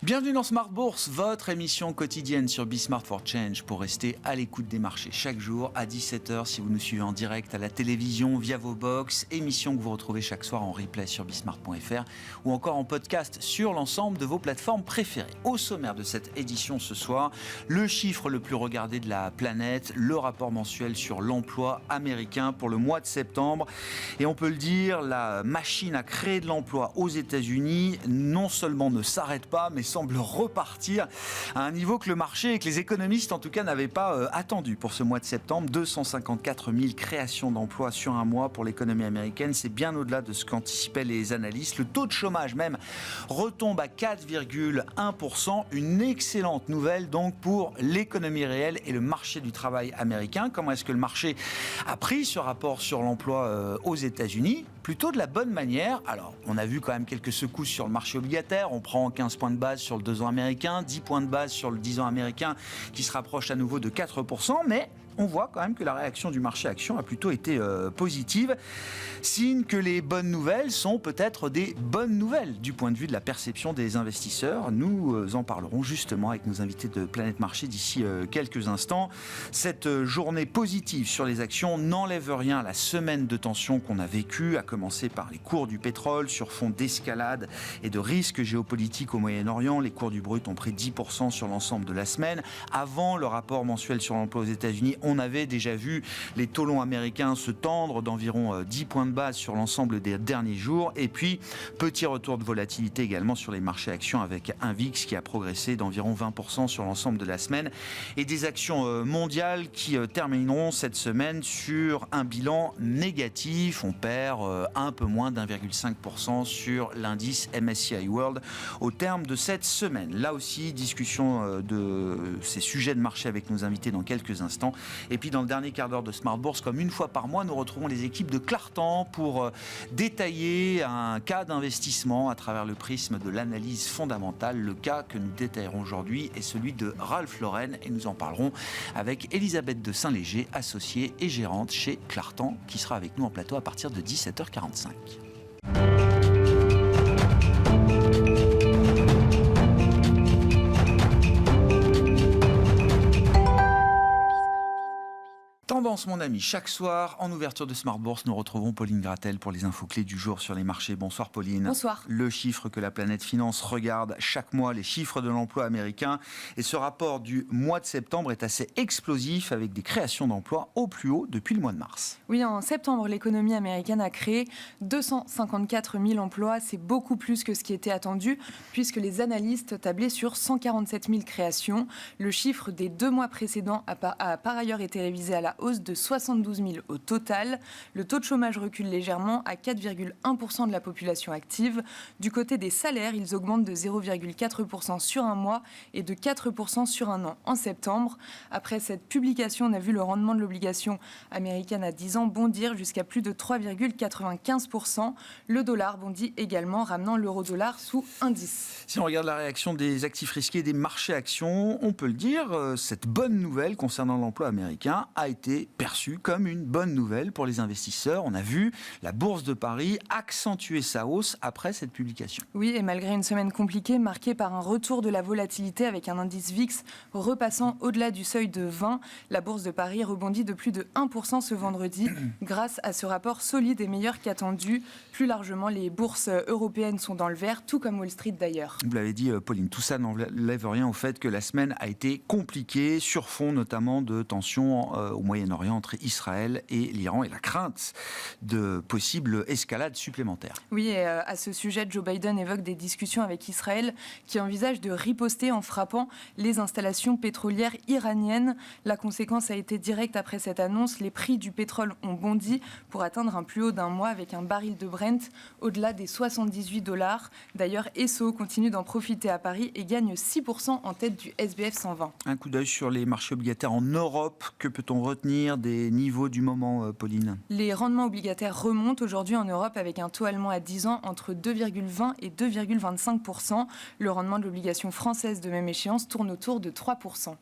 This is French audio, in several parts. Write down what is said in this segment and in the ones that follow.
Bienvenue dans Smart Bourse, votre émission quotidienne sur Smart for Change pour rester à l'écoute des marchés chaque jour à 17h si vous nous suivez en direct à la télévision via vos box, émission que vous retrouvez chaque soir en replay sur bismart.fr ou encore en podcast sur l'ensemble de vos plateformes préférées. Au sommaire de cette édition ce soir, le chiffre le plus regardé de la planète, le rapport mensuel sur l'emploi américain pour le mois de septembre. Et on peut le dire, la machine à créer de l'emploi aux États-Unis non seulement ne s'arrête pas, mais semble repartir à un niveau que le marché et que les économistes en tout cas n'avaient pas attendu pour ce mois de septembre. 254 000 créations d'emplois sur un mois pour l'économie américaine, c'est bien au-delà de ce qu'anticipaient les analystes. Le taux de chômage même retombe à 4,1%, une excellente nouvelle donc pour l'économie réelle et le marché du travail américain. Comment est-ce que le marché a pris ce rapport sur l'emploi aux États-Unis ? Plutôt de la bonne manière. Alors, on a vu quand même quelques secousses sur le marché obligataire. On prend 15 points de base sur le 2 ans américain, 10 points de base sur le 10 ans américain qui se rapproche à nouveau de 4%, mais on voit quand même que la réaction du marché action a plutôt été positive. Signe que les bonnes nouvelles sont peut-être des bonnes nouvelles du point de vue de la perception des investisseurs. Nous en parlerons justement avec nos invités de Planète Marché d'ici quelques instants. Cette journée positive sur les actions n'enlève rien à la semaine de tension qu'on a vécue, à commencer par les cours du pétrole sur fond d'escalade et de risques géopolitiques au Moyen-Orient. Les cours du brut ont pris 10% sur l'ensemble de la semaine. Avant le rapport mensuel sur l'emploi aux États-Unis, on avait déjà vu les taux longs américains se tendre d'environ 10 points de base sur l'ensemble des derniers jours. Et puis, petit retour de volatilité également sur les marchés actions avec un VIX qui a progressé d'environ 20% sur l'ensemble de la semaine. Et des actions mondiales qui termineront cette semaine sur un bilan négatif. On perd un peu moins d'1,5% sur l'indice MSCI World au terme de cette semaine. Là aussi, discussion de ces sujets de marché avec nos invités dans quelques instants. Et puis dans le dernier quart d'heure de Smart Bourse, comme une fois par mois, nous retrouvons les équipes de Clartan pour détailler un cas d'investissement à travers le prisme de l'analyse fondamentale. Le cas que nous détaillerons aujourd'hui est celui de Ralph Lauren et nous en parlerons avec Elisabeth de Saint-Léger, associée et gérante chez Clartan, qui sera avec nous en plateau à partir de 17h45. Tendance, mon ami, chaque soir, en ouverture de Smart Bourse, nous retrouvons Pauline Gratel pour les infos clés du jour sur les marchés. Bonsoir Pauline. Bonsoir. Le chiffre que la planète finance regarde chaque mois, les chiffres de l'emploi américain. Et ce rapport du mois de septembre est assez explosif avec des créations d'emplois au plus haut depuis le mois de mars. Oui, en septembre, l'économie américaine a créé 254 000 emplois. C'est beaucoup plus que ce qui était attendu puisque les analystes tablaient sur 147 000 créations. Le chiffre des 2 mois précédents a par ailleurs été révisé à la hausse de 72 000 au total. Le taux de chômage recule légèrement à 4,1% de la population active. Du côté des salaires, ils augmentent de 0,4% sur un mois et de 4% sur un an en septembre. Après cette publication, on a vu le rendement de l'obligation américaine à 10 ans bondir jusqu'à plus de 3,95%. Le dollar bondit également, ramenant l'euro-dollar sous 1,10. Si on regarde la réaction des actifs risqués des marchés actions, on peut le dire, cette bonne nouvelle concernant l'emploi américain a été perçue comme une bonne nouvelle pour les investisseurs. On a vu la Bourse de Paris accentuer sa hausse après cette publication. Oui, et malgré une semaine compliquée, marquée par un retour de la volatilité avec un indice VIX repassant au-delà du seuil de 20, la Bourse de Paris rebondit de plus de 1% ce vendredi grâce à ce rapport solide et meilleur qu'attendu. Plus largement, les bourses européennes sont dans le vert, tout comme Wall Street d'ailleurs. Vous l'avez dit, Pauline, tout ça n'enlève rien au fait que la semaine a été compliquée, sur fond notamment de tensions au Moyen-Orient entre Israël et l'Iran et la crainte de possibles escalades supplémentaires. Oui, et à ce sujet, Joe Biden évoque des discussions avec Israël qui envisage de riposter en frappant les installations pétrolières iraniennes. La conséquence a été directe après cette annonce. Les prix du pétrole ont bondi pour atteindre un plus haut d'un mois avec un baril de Brent au-delà des $78. D'ailleurs, Esso continue d'en profiter à Paris et gagne 6% en tête du SBF 120. Un coup d'œil sur les marchés obligataires en Europe. Que peut-on retenir des niveaux du moment, Pauline ? Les rendements obligataires remontent aujourd'hui en Europe avec un taux allemand à 10 ans entre 2,20 et 2,25%. Le rendement de l'obligation française de même échéance tourne autour de 3%.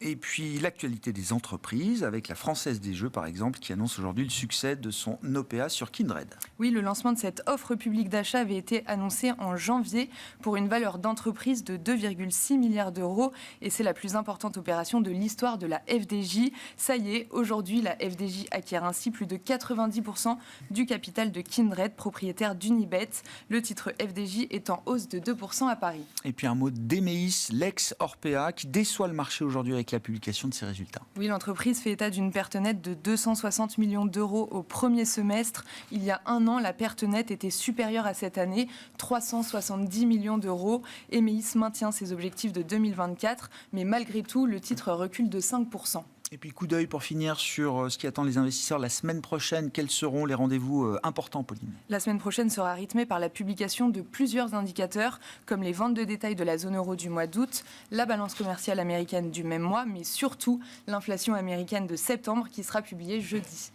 Et puis l'actualité des entreprises, avec la Française des Jeux par exemple, qui annonce aujourd'hui le succès de son OPA sur Kindred. Oui, le lancement de cette offre publique d'achat avait été annoncé en janvier pour une valeur d'entreprise de 2,6 milliards d'euros et c'est la plus importante opération de l'histoire de la FDJ. Ça y est, aujourd'hui, la FDJ acquiert ainsi plus de 90% du capital de Kindred, propriétaire d'Unibet. Le titre FDJ est en hausse de 2% à Paris. Et puis un mot d'Emeis, l'ex-Orpea, qui déçoit le marché aujourd'hui avec la publication de ses résultats. Oui, l'entreprise fait état d'une perte nette de 260 millions d'euros au premier semestre. Il y a un an, la perte nette était supérieure à cette année, 370 millions d'euros. Emeis maintient ses objectifs de 2024, mais malgré tout, le titre recule de 5%. Et puis coup d'œil pour finir sur ce qui attend les investisseurs la semaine prochaine. Quels seront les rendez-vous importants, Pauline ? La semaine prochaine sera rythmée par la publication de plusieurs indicateurs, comme les ventes de détail de la zone euro du mois d'août, la balance commerciale américaine du même mois, mais surtout l'inflation américaine de septembre qui sera publiée jeudi.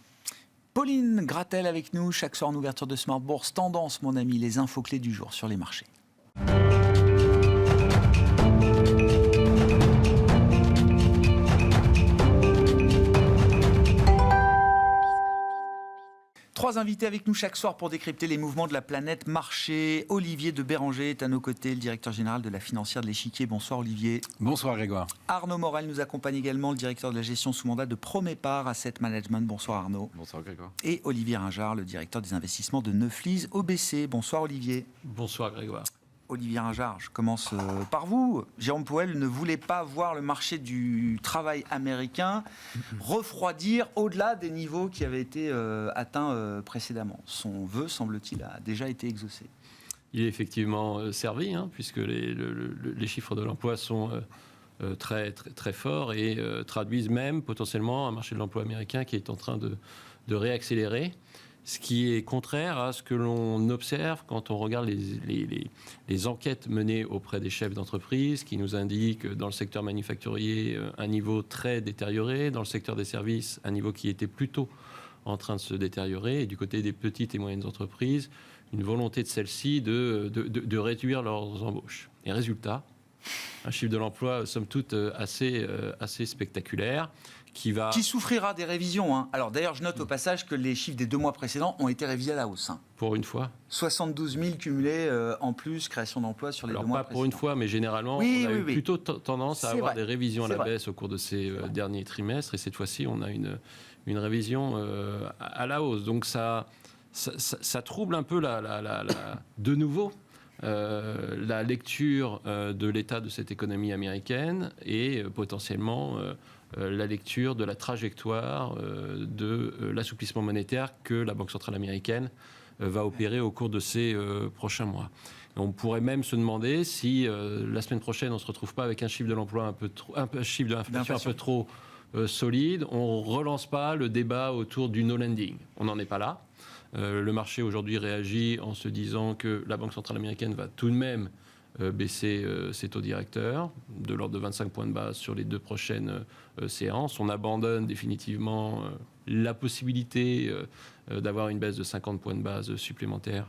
Pauline Gratel avec nous, chaque soir en ouverture de Smart Bourse. Tendance, mon ami, les infos clés du jour sur les marchés. Trois invités avec nous chaque soir pour décrypter les mouvements de la planète marché. Olivier de Béranger est à nos côtés, le directeur général de la financière de l'Échiquier. Bonsoir Olivier. Bonsoir Grégoire. Arnaud Morel nous accompagne également, le directeur de la gestion sous mandat de Promépar Asset Management. Bonsoir Arnaud. Bonsoir Grégoire. Et Olivier Ringard, le directeur des investissements de Neuflis OBC. Bonsoir Olivier. Bonsoir Grégoire. Olivier Ringard, je commence par vous. Jérôme Powell ne voulait pas voir le marché du travail américain refroidir au-delà des niveaux qui avaient été atteints précédemment. Son vœu, semble-t-il, a déjà été exaucé. Il est effectivement servi, puisque les chiffres de l'emploi sont très, très, très forts et traduisent même potentiellement un marché de l'emploi américain qui est en train de réaccélérer. Ce qui est contraire à ce que l'on observe quand on regarde les enquêtes menées auprès des chefs d'entreprise, qui nous indiquent dans le secteur manufacturier un niveau très détérioré, dans le secteur des services un niveau qui était plutôt en train de se détériorer, et du côté des petites et moyennes entreprises, une volonté de celles-ci de réduire leurs embauches. Et résultat, un chiffre de l'emploi, somme toute, assez spectaculaire, qui souffrira des révisions. Alors d'ailleurs, je note au passage que les chiffres des 2 mois précédents ont été révisés à la hausse. Pour une fois. 72 000 cumulés en plus, création d'emplois sur les 2 mois précédents. Pas pour une fois, mais généralement, on a eu plutôt tendance à avoir des révisions à la baisse au cours de ces derniers trimestres. Et cette fois-ci, on a une révision à la hausse. Donc ça trouble un peu de nouveau la lecture de l'état de cette économie américaine et potentiellement la lecture de la trajectoire de l'assouplissement monétaire que la Banque centrale américaine va opérer au cours de ces prochains mois. On pourrait même se demander si la semaine prochaine on ne se retrouve pas avec un chiffre de l'emploi un chiffre de l'inflation un peu trop solide. On ne relance pas le débat autour du no lending. On n'en est pas là. Le marché aujourd'hui réagit en se disant que la Banque centrale américaine va tout de même baisser ses taux directeurs de l'ordre de 25 points de base sur les 2 prochaines séances. On abandonne définitivement la possibilité d'avoir une baisse de 50 points de base supplémentaires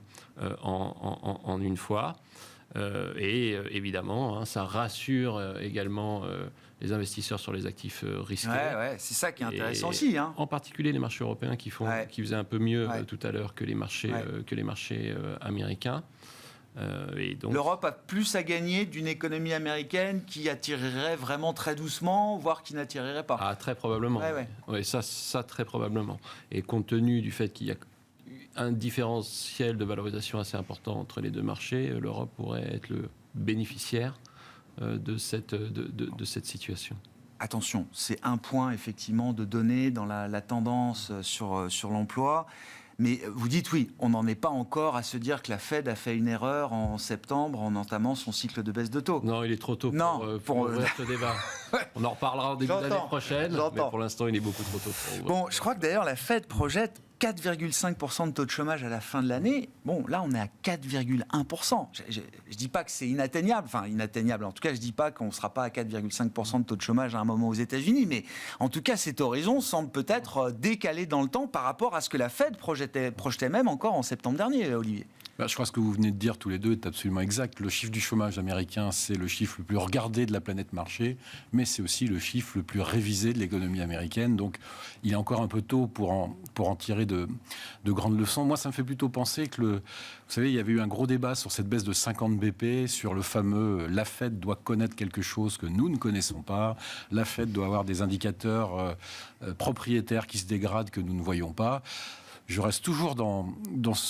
en une fois. Et évidemment, ça rassure également les investisseurs sur les actifs risqués. Ouais, c'est ça qui est intéressant aussi. En particulier les marchés européens qui faisaient un peu mieux tout à l'heure que les marchés américains. Et donc, l'Europe a plus à gagner d'une économie américaine qui attirerait vraiment très doucement, voire qui n'attirerait pas. Ah, très probablement. Ouais, ça très probablement. Et compte tenu du fait qu'il y a un différentiel de valorisation assez important entre les deux marchés, l'Europe pourrait être le bénéficiaire de cette situation. Attention, c'est un point effectivement de données dans la tendance sur l'emploi. Mais vous dites oui, on n'en est pas encore à se dire que la Fed a fait une erreur en septembre en entamant son cycle de baisse de taux. Non, il est trop tôt pour ouvrir ce débat. On en reparlera en début d'année prochaine, mais pour l'instant, il est beaucoup trop tôt. Bon, je crois que d'ailleurs la Fed projette 4,5% de taux de chômage à la fin de l'année. Bon, là, on est à 4,1%. Je ne dis pas que c'est inatteignable. Enfin, inatteignable. En tout cas, je ne dis pas qu'on ne sera pas à 4,5% de taux de chômage à un moment aux États-Unis. Mais en tout cas, cet horizon semble peut-être décalé dans le temps par rapport à ce que la Fed projetait même encore en septembre dernier, Olivier. Je crois que ce que vous venez de dire tous les deux est absolument exact. Le chiffre du chômage américain, c'est le chiffre le plus regardé de la planète marché, mais c'est aussi le chiffre le plus révisé de l'économie américaine. Donc, il est encore un peu tôt pour en tirer de grandes leçons. Moi, ça me fait plutôt penser que vous savez, il y avait eu un gros débat sur cette baisse de 50 BP, sur le fameux la Fed doit connaître quelque chose que nous ne connaissons pas. La Fed doit avoir des indicateurs propriétaires qui se dégradent que nous ne voyons pas. Je reste toujours dans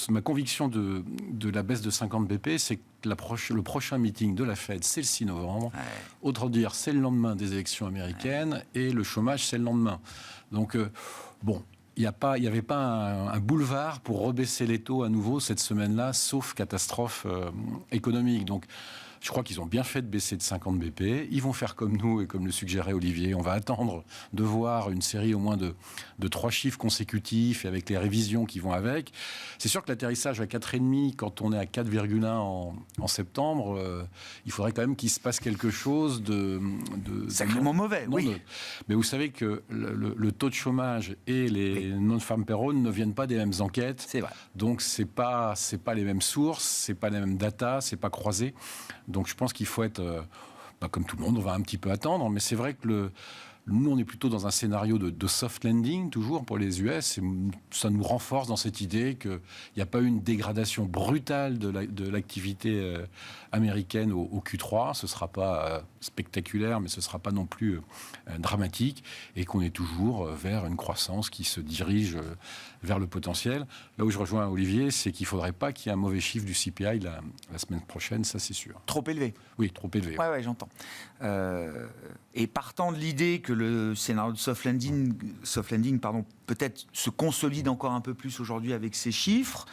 ma conviction de la baisse de 50 BP, c'est que le prochain meeting de la Fed, c'est le 6 novembre. Ouais. Autrement dire, c'est le lendemain des élections américaines et le chômage, c'est le lendemain. Donc, il n'y avait pas un boulevard pour rebaisser les taux à nouveau cette semaine-là, sauf catastrophe économique. Donc, je crois qu'ils ont bien fait de baisser de 50 BP. Ils vont faire comme nous et comme le suggérait Olivier. On va attendre de voir une série au moins de 3 chiffres consécutifs et avec les révisions qui vont avec. C'est sûr que l'atterrissage à 4,5, quand on est à 4,1 en septembre, il faudrait quand même qu'il se passe quelque chose de sacrément mauvais, oui. Mais vous savez que le taux de chômage et les non-farm payroll ne viennent pas des mêmes enquêtes. C'est vrai. Donc, c'est pas les mêmes sources, c'est pas les mêmes data, c'est pas croisé. Donc je pense qu'il faut être, comme tout le monde, on va un petit peu attendre, mais c'est vrai que nous, on est plutôt dans un scénario de soft landing, toujours pour les US, et ça nous renforce dans cette idée qu'il n'y a pas eu une dégradation brutale de l'activité américaine au Q3. Ce ne sera pas spectaculaire, mais ce ne sera pas non plus dramatique, et qu'on est toujours vers une croissance qui se dirige vers le potentiel. Là où je rejoins Olivier, c'est qu'il ne faudrait pas qu'il y ait un mauvais chiffre du CPI la semaine prochaine, ça c'est sûr. Trop élevé. Oui, trop élevé. Ouais, j'entends. Et partant de l'idée que le scénario de soft landing peut-être se consolide encore un peu plus aujourd'hui avec ces chiffres,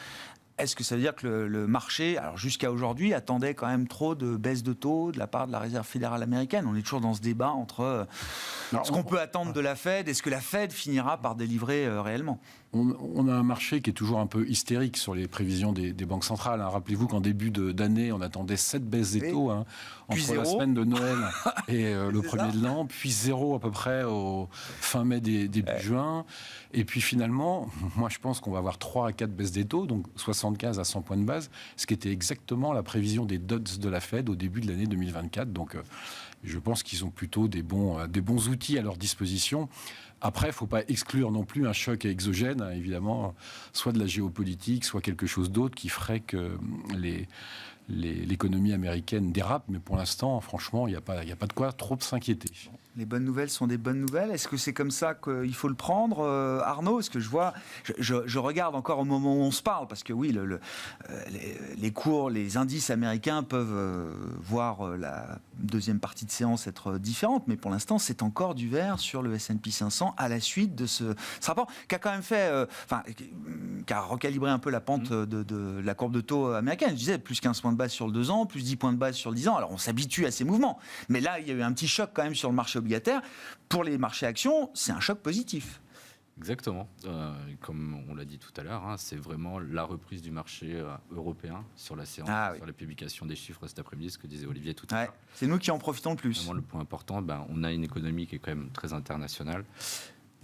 est-ce que ça veut dire que le marché, alors jusqu'à aujourd'hui, attendait quand même trop de baisse de taux de la part de la Réserve fédérale américaine? On est toujours dans ce débat entre ce qu'on peut attendre de la Fed et ce que la Fed finira par délivrer réellement. On a un marché qui est toujours un peu hystérique sur les prévisions des banques centrales. Rappelez-vous qu'en début d'année, on attendait 7 baisses des taux entre la semaine de Noël et le premier de l'an, puis 0 à peu près au fin mai, début juin. Et puis finalement, moi je pense qu'on va avoir 3 à 4 baisses des taux, donc 75 à 100 points de base, ce qui était exactement la prévision des dots de la Fed au début de l'année 2024. Donc je pense qu'ils ont plutôt des bons outils à leur disposition. Après, il ne faut pas exclure non plus un choc exogène, évidemment, soit de la géopolitique, soit quelque chose d'autre qui ferait que l'économie américaine dérape. Mais pour l'instant, franchement, il n'y a pas de quoi trop s'inquiéter. Les bonnes nouvelles sont des bonnes nouvelles. Est-ce que c'est comme ça qu'il faut le prendre, Arnaud? Est-ce que je vois, je regarde encore au moment où on se parle, parce que oui, les cours, les indices américains peuvent voir la deuxième partie de séance être différente, mais pour l'instant, c'est encore du vert sur le S&P 500 à la suite de ce rapport qui a quand même fait, qui a recalibré un peu la pente de la courbe de taux américaine. Je disais, plus 15 points de base sur le 2 ans, plus 10 points de base sur le 10 ans. Alors, on s'habitue à ces mouvements. Mais là, il y a eu un petit choc quand même sur le marché obligataire. Pour les marchés actions, c'est un choc positif. Exactement. Comme on l'a dit tout à l'heure, c'est vraiment la reprise du marché européen sur la séance, sur la publication des chiffres cet après-midi, ce que disait Olivier tout à l'heure. C'est nous qui en profitons le plus. Vraiment, le point important, on a une économie qui est quand même très internationale.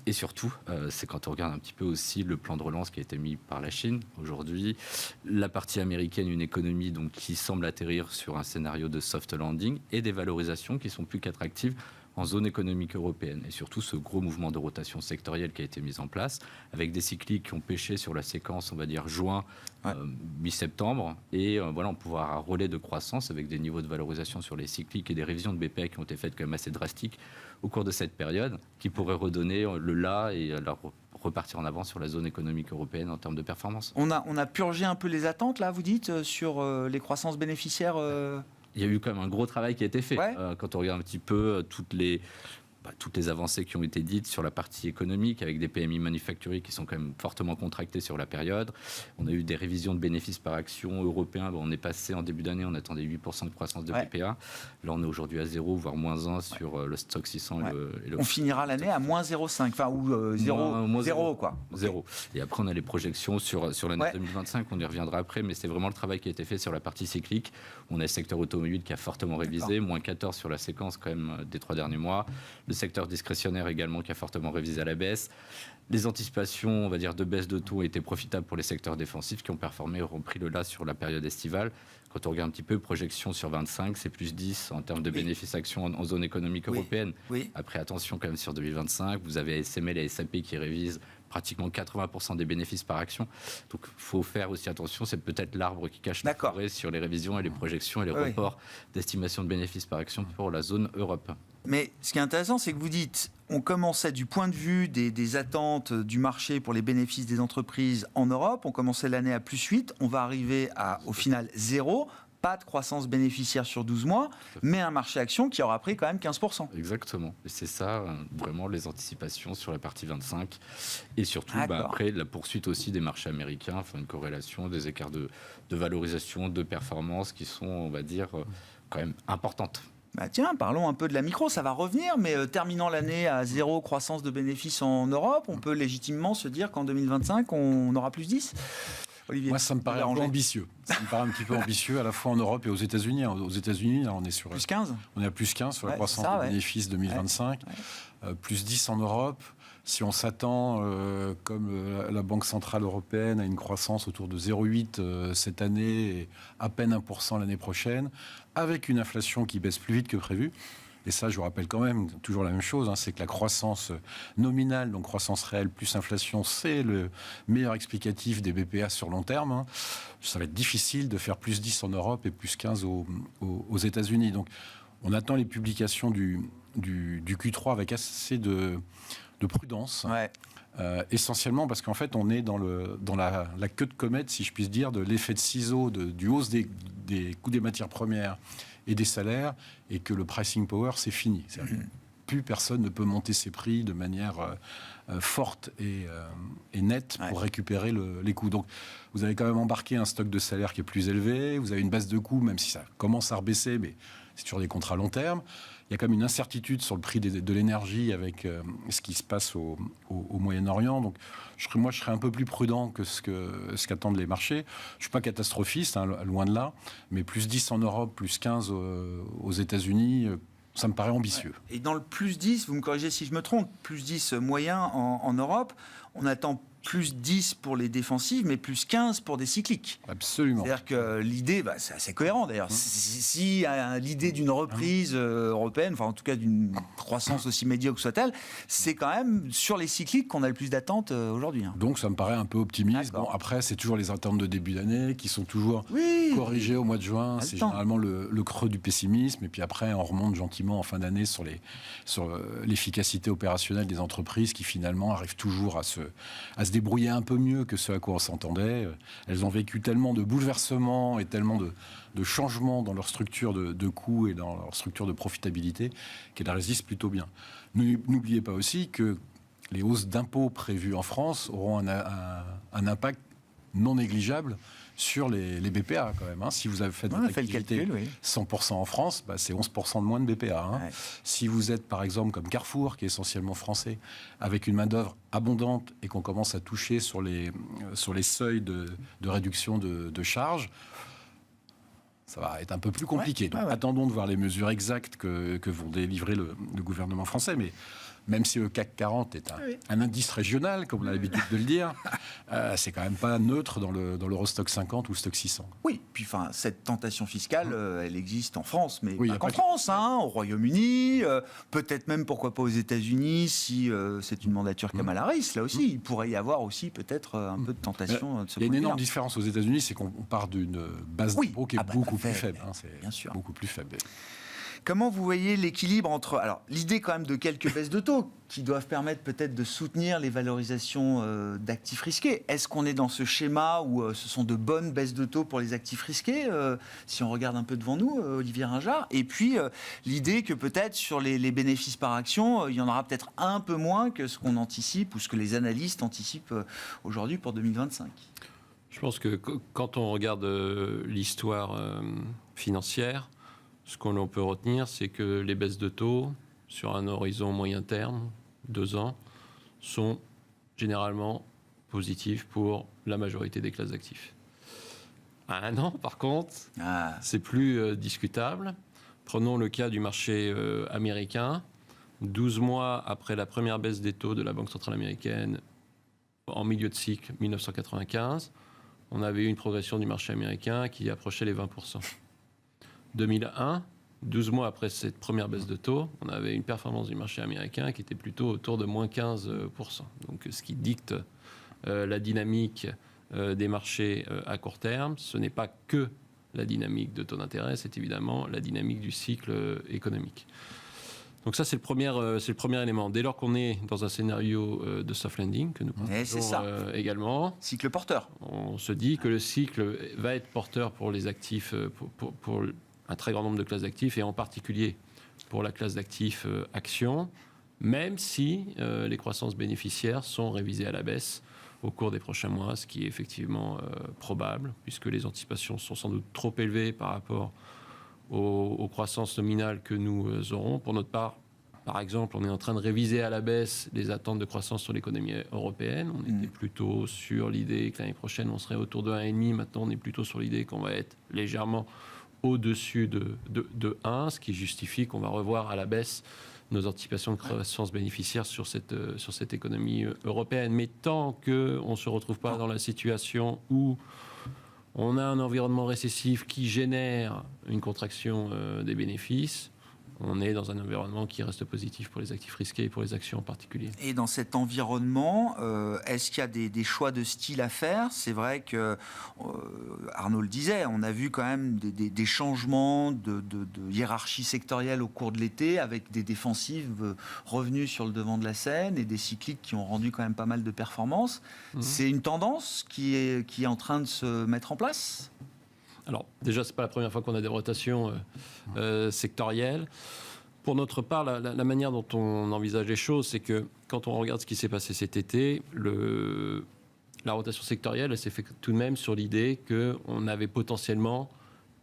Et surtout, c'est quand on regarde un petit peu aussi le plan de relance qui a été mis par la Chine. Aujourd'hui, la partie américaine, une économie donc, qui semble atterrir sur un scénario de soft landing et des valorisations qui sont plus qu'attractives en zone économique européenne. Et surtout, ce gros mouvement de rotation sectorielle qui a été mis en place, avec des cycliques qui ont pêché sur la séquence, on va dire, juin, mi-septembre. Et voilà, on pourra avoir un relais de croissance avec des niveaux de valorisation sur les cycliques et des révisions de BPA qui ont été faites quand même assez drastiques au cours de cette période, qui pourraient redonner le là et repartir en avant sur la zone économique européenne en termes de performance. On a purgé un peu les attentes, là, vous dites, sur les croissances bénéficiaires Il y a eu quand même un gros travail qui a été fait. Quand on regarde un petit peu toutes les avancées qui ont été dites sur la partie économique, avec des PMI manufacturiers qui sont quand même fortement contractés sur la période. On a eu des révisions de bénéfices par action européens. On est passé en début d'année, on attendait 8% de croissance de BPA. Là, on est aujourd'hui à 0, voire moins 1 sur le stock 600. On finira l'année à moins 0,5, ou 0, quoi. 0. Et après, on a les projections sur l'année 2025. On y reviendra après, mais c'est vraiment le travail qui a été fait sur la partie cyclique. On a le secteur automobile qui a fortement révisé, moins 14 sur la séquence quand même des 3 derniers mois. Le Le secteur discrétionnaire également qui a fortement révisé à la baisse. Les anticipations, on va dire, de baisse de taux étaient profitables pour les secteurs défensifs qui ont performé, auront pris le là sur la période estivale. Quand on regarde un petit peu, projection sur 25, c'est plus 10 en termes de bénéfices actions en zone économique européenne. Après, attention quand même sur 2025, vous avez ASML et SAP qui révisent pratiquement 80% des bénéfices par action. Donc, il faut faire aussi attention. C'est peut-être l'arbre qui cache la forêt sur les révisions et les projections et les reports d'estimation de bénéfices par action pour la zone Europe. Mais ce qui est intéressant, c'est que vous dites, on commençait du point de vue des attentes du marché pour les bénéfices des entreprises en Europe, on commençait l'année à plus 8, on va arriver à, au final, 0. Pas de croissance bénéficiaire sur 12 mois, mais un marché action qui aura pris quand même 15%. Exactement. Et c'est ça, vraiment, les anticipations sur la partie 25. Et surtout, après, la poursuite aussi des marchés américains, enfin, une corrélation des écarts de valorisation, de performance qui sont, on va dire, quand même importantes. Tiens, parlons un peu de la micro, ça va revenir, mais terminant l'année à 0 croissance de bénéfices en Europe, on peut légitimement se dire qu'en 2025, on aura plus 10 ? Olivier, moi, ça me paraît un peu ambitieux. Ça me paraît un petit peu ambitieux, à la fois en Europe et aux États-Unis. Aux États-Unis, là, on est sur plus 15. On est à plus 15 sur la croissance des bénéfices 2025, plus 10 en Europe. Si on s'attend, comme la Banque centrale européenne, à une croissance autour de 0,8 cette année et à peine 1% l'année prochaine, avec une inflation qui baisse plus vite que prévu. Et ça, je vous rappelle quand même toujours la même chose, c'est que la croissance nominale, donc croissance réelle plus inflation, c'est le meilleur explicatif des BPA sur long terme. Ça va être difficile de faire plus 10 en Europe et plus 15 aux États-Unis. Donc, on attend les publications du Q3 avec assez de prudence. Essentiellement parce qu'en fait, on est dans la queue de comète, si je puis dire, de l'effet de ciseau, du hausse des coûts des matières premières et des salaires, et que le pricing power, c'est fini. Plus personne ne peut monter ses prix de manière forte et nette pour récupérer les coûts. Donc, vous avez quand même embarqué un stock de salaire qui est plus élevé, vous avez une baisse de coûts, même si ça commence à rebaisser, mais c'est toujours des contrats long terme. Il y a quand même une incertitude sur le prix de l'énergie avec ce qui se passe au Moyen-Orient. Donc, moi, je serais un peu plus prudent que ce qu'attendent les marchés. Je ne suis pas catastrophiste, loin de là, mais plus 10 en Europe, plus 15 aux États-Unis, ça me paraît ambitieux. Et dans le plus 10, vous me corrigez si je me trompe, plus 10 moyen en Europe, on attend plus 10 pour les défensives, mais plus 15 pour des cycliques. Absolument. C'est-à-dire que l'idée, c'est assez cohérent d'ailleurs. Si l'idée d'une reprise européenne, enfin en tout cas d'une croissance aussi médiocre soit-elle, c'est quand même sur les cycliques qu'on a le plus d'attentes aujourd'hui. Donc ça me paraît un peu optimiste. Bon, après, c'est toujours les attentes de début d'année qui sont toujours corrigées au mois de juin. C'est généralement le creux du pessimisme. Et puis après, on remonte gentiment en fin d'année sur l'efficacité opérationnelle des entreprises qui finalement arrivent toujours à se débrouiller un peu mieux que ce à quoi on s'entendait. Elles ont vécu tellement de bouleversements et tellement de changements dans leur structure de coûts et dans leur structure de profitabilité qu'elles résistent plutôt bien. N'oubliez pas aussi que les hausses d'impôts prévues en France auront un impact non négligeable sur les BPA quand même. Si vous avez fait votre activité 100% en France, c'est 11% de moins de BPA. Si vous êtes par exemple comme Carrefour, qui est essentiellement français, avec une main-d'œuvre abondante et qu'on commence à toucher sur les seuils de réduction de charges, ça va être un peu plus compliqué. Donc attendons de voir les mesures exactes que vont délivrer le gouvernement français. Mais même si le CAC 40 est un indice régional, comme on a l'habitude de le dire, c'est quand même pas neutre dans l'Eurostock 50 ou Stock 600. Oui, puis cette tentation fiscale, elle existe en France, mais pas qu'en France, au Royaume-Uni, peut-être même, pourquoi pas aux États-Unis, si c'est une mandature Kamala Harris, là aussi, il pourrait y avoir aussi peut-être un peu de tentation de ce point de vue. Il y a une énorme différence aux États-Unis, c'est qu'on part d'une base d'impôt qui est beaucoup plus faible. Bien sûr. Beaucoup plus faible. Comment vous voyez l'équilibre entre... Alors, l'idée quand même de quelques baisses de taux qui doivent permettre peut-être de soutenir les valorisations d'actifs risqués. Est-ce qu'on est dans ce schéma où ce sont de bonnes baisses de taux pour les actifs risqués, si on regarde un peu devant nous, Olivier Ringard? Et puis, l'idée que peut-être sur les bénéfices par action, il y en aura peut-être un peu moins que ce qu'on anticipe ou ce que les analystes anticipent aujourd'hui pour 2025. Je pense que quand on regarde l'histoire financière, ce qu'on peut retenir, c'est que les baisses de taux, sur un horizon moyen terme, 2 ans, sont généralement positives pour la majorité des classes d'actifs. À 1 an, par contre, c'est plus discutable. Prenons le cas du marché américain. 12 mois après la première baisse des taux de la Banque centrale américaine, en milieu de cycle 1995, on avait eu une progression du marché américain qui approchait les 20%. 2001, 12 mois après cette première baisse de taux, on avait une performance du marché américain qui était plutôt autour de moins 15%. Donc, ce qui dicte la dynamique des marchés à court terme, ce n'est pas que la dynamique de taux d'intérêt, c'est évidemment la dynamique du cycle économique. Donc ça, c'est le premier élément. Dès lors qu'on est dans un scénario de soft landing, que nous pensons également, cycle porteur. On se dit que le cycle va être porteur pour les actifs, pour un très grand nombre de classes d'actifs, et en particulier pour la classe d'actifs actions, même si les croissances bénéficiaires sont révisées à la baisse au cours des prochains mois, ce qui est effectivement probable, puisque les anticipations sont sans doute trop élevées par rapport aux croissances nominales que nous aurons. Pour notre part, par exemple, on est en train de réviser à la baisse les attentes de croissance sur l'économie européenne. On était plutôt sur l'idée que l'année prochaine, on serait autour de 1,5. Maintenant, on est plutôt sur l'idée qu'on va être légèrement au-dessus de 1, ce qui justifie qu'on va revoir à la baisse nos anticipations de croissance bénéficiaire sur cette économie européenne. Mais tant qu'on ne se retrouve pas dans la situation où on a un environnement récessif qui génère une contraction des bénéfices, on est dans un environnement qui reste positif pour les actifs risqués et pour les actions en particulier. Et dans cet environnement, est-ce qu'il y a des choix de style à faire ? C'est vrai que, Arnaud le disait, on a vu quand même des changements de hiérarchie sectorielle au cours de l'été, avec des défensives revenues sur le devant de la scène et des cycliques qui ont rendu quand même pas mal de performances. C'est une tendance qui est en train de se mettre en place ? Alors, déjà, ce n'est pas la première fois qu'on a des rotations sectorielles. Pour notre part, la manière dont on envisage les choses, c'est que quand on regarde ce qui s'est passé cet été, la rotation sectorielle, elle s'est faite tout de même sur l'idée qu'on avait potentiellement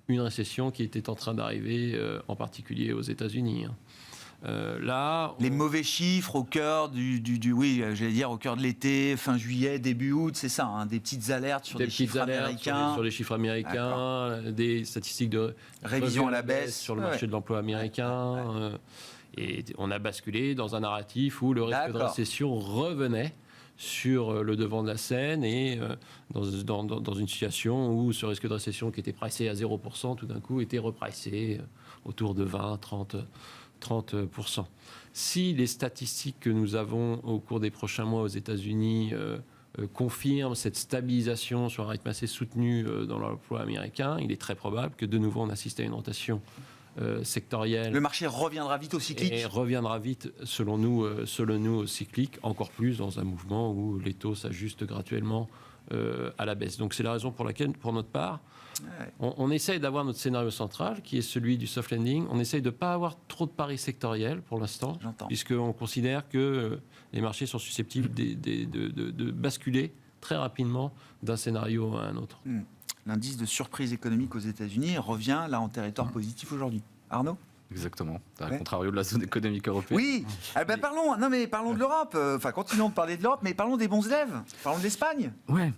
une récession qui était en train d'arriver, en particulier aux États-Unis. Les mauvais chiffres au cœur au cœur de l'été, fin juillet, début août, c'est ça, hein, des petites alertes sur les chiffres américains. Sur les chiffres américains, des statistiques de révision à la baisse sur le marché de l'emploi américain. Et on a basculé dans un narratif où le risque de récession revenait sur le devant de la scène et dans une situation où ce risque de récession qui était pricé à 0%, tout d'un coup était repricé autour de 20-30%. Si les statistiques que nous avons au cours des prochains mois aux États-Unis confirment cette stabilisation sur un rythme assez soutenu dans l'emploi américain, il est très probable que de nouveau on assiste à une rotation sectorielle. Le marché reviendra vite au cyclique. Et reviendra vite, selon nous, au cyclique, encore plus dans un mouvement où les taux s'ajustent graduellement à la baisse. Donc c'est la raison pour laquelle, pour notre part, on essaye d'avoir notre scénario central, qui est celui du soft landing. On essaye de ne pas avoir trop de paris sectoriels pour l'instant, puisqu'on considère que les marchés sont susceptibles de basculer très rapidement d'un scénario à un autre. L'indice de surprise économique aux États-Unis revient là en territoire positif aujourd'hui. Arnaud ? Exactement, à contrario de la zone économique européenne. Oui, parlons de l'Europe. Continuons de parler de l'Europe, mais parlons des bons élèves. Parlons de l'Espagne. Ouais.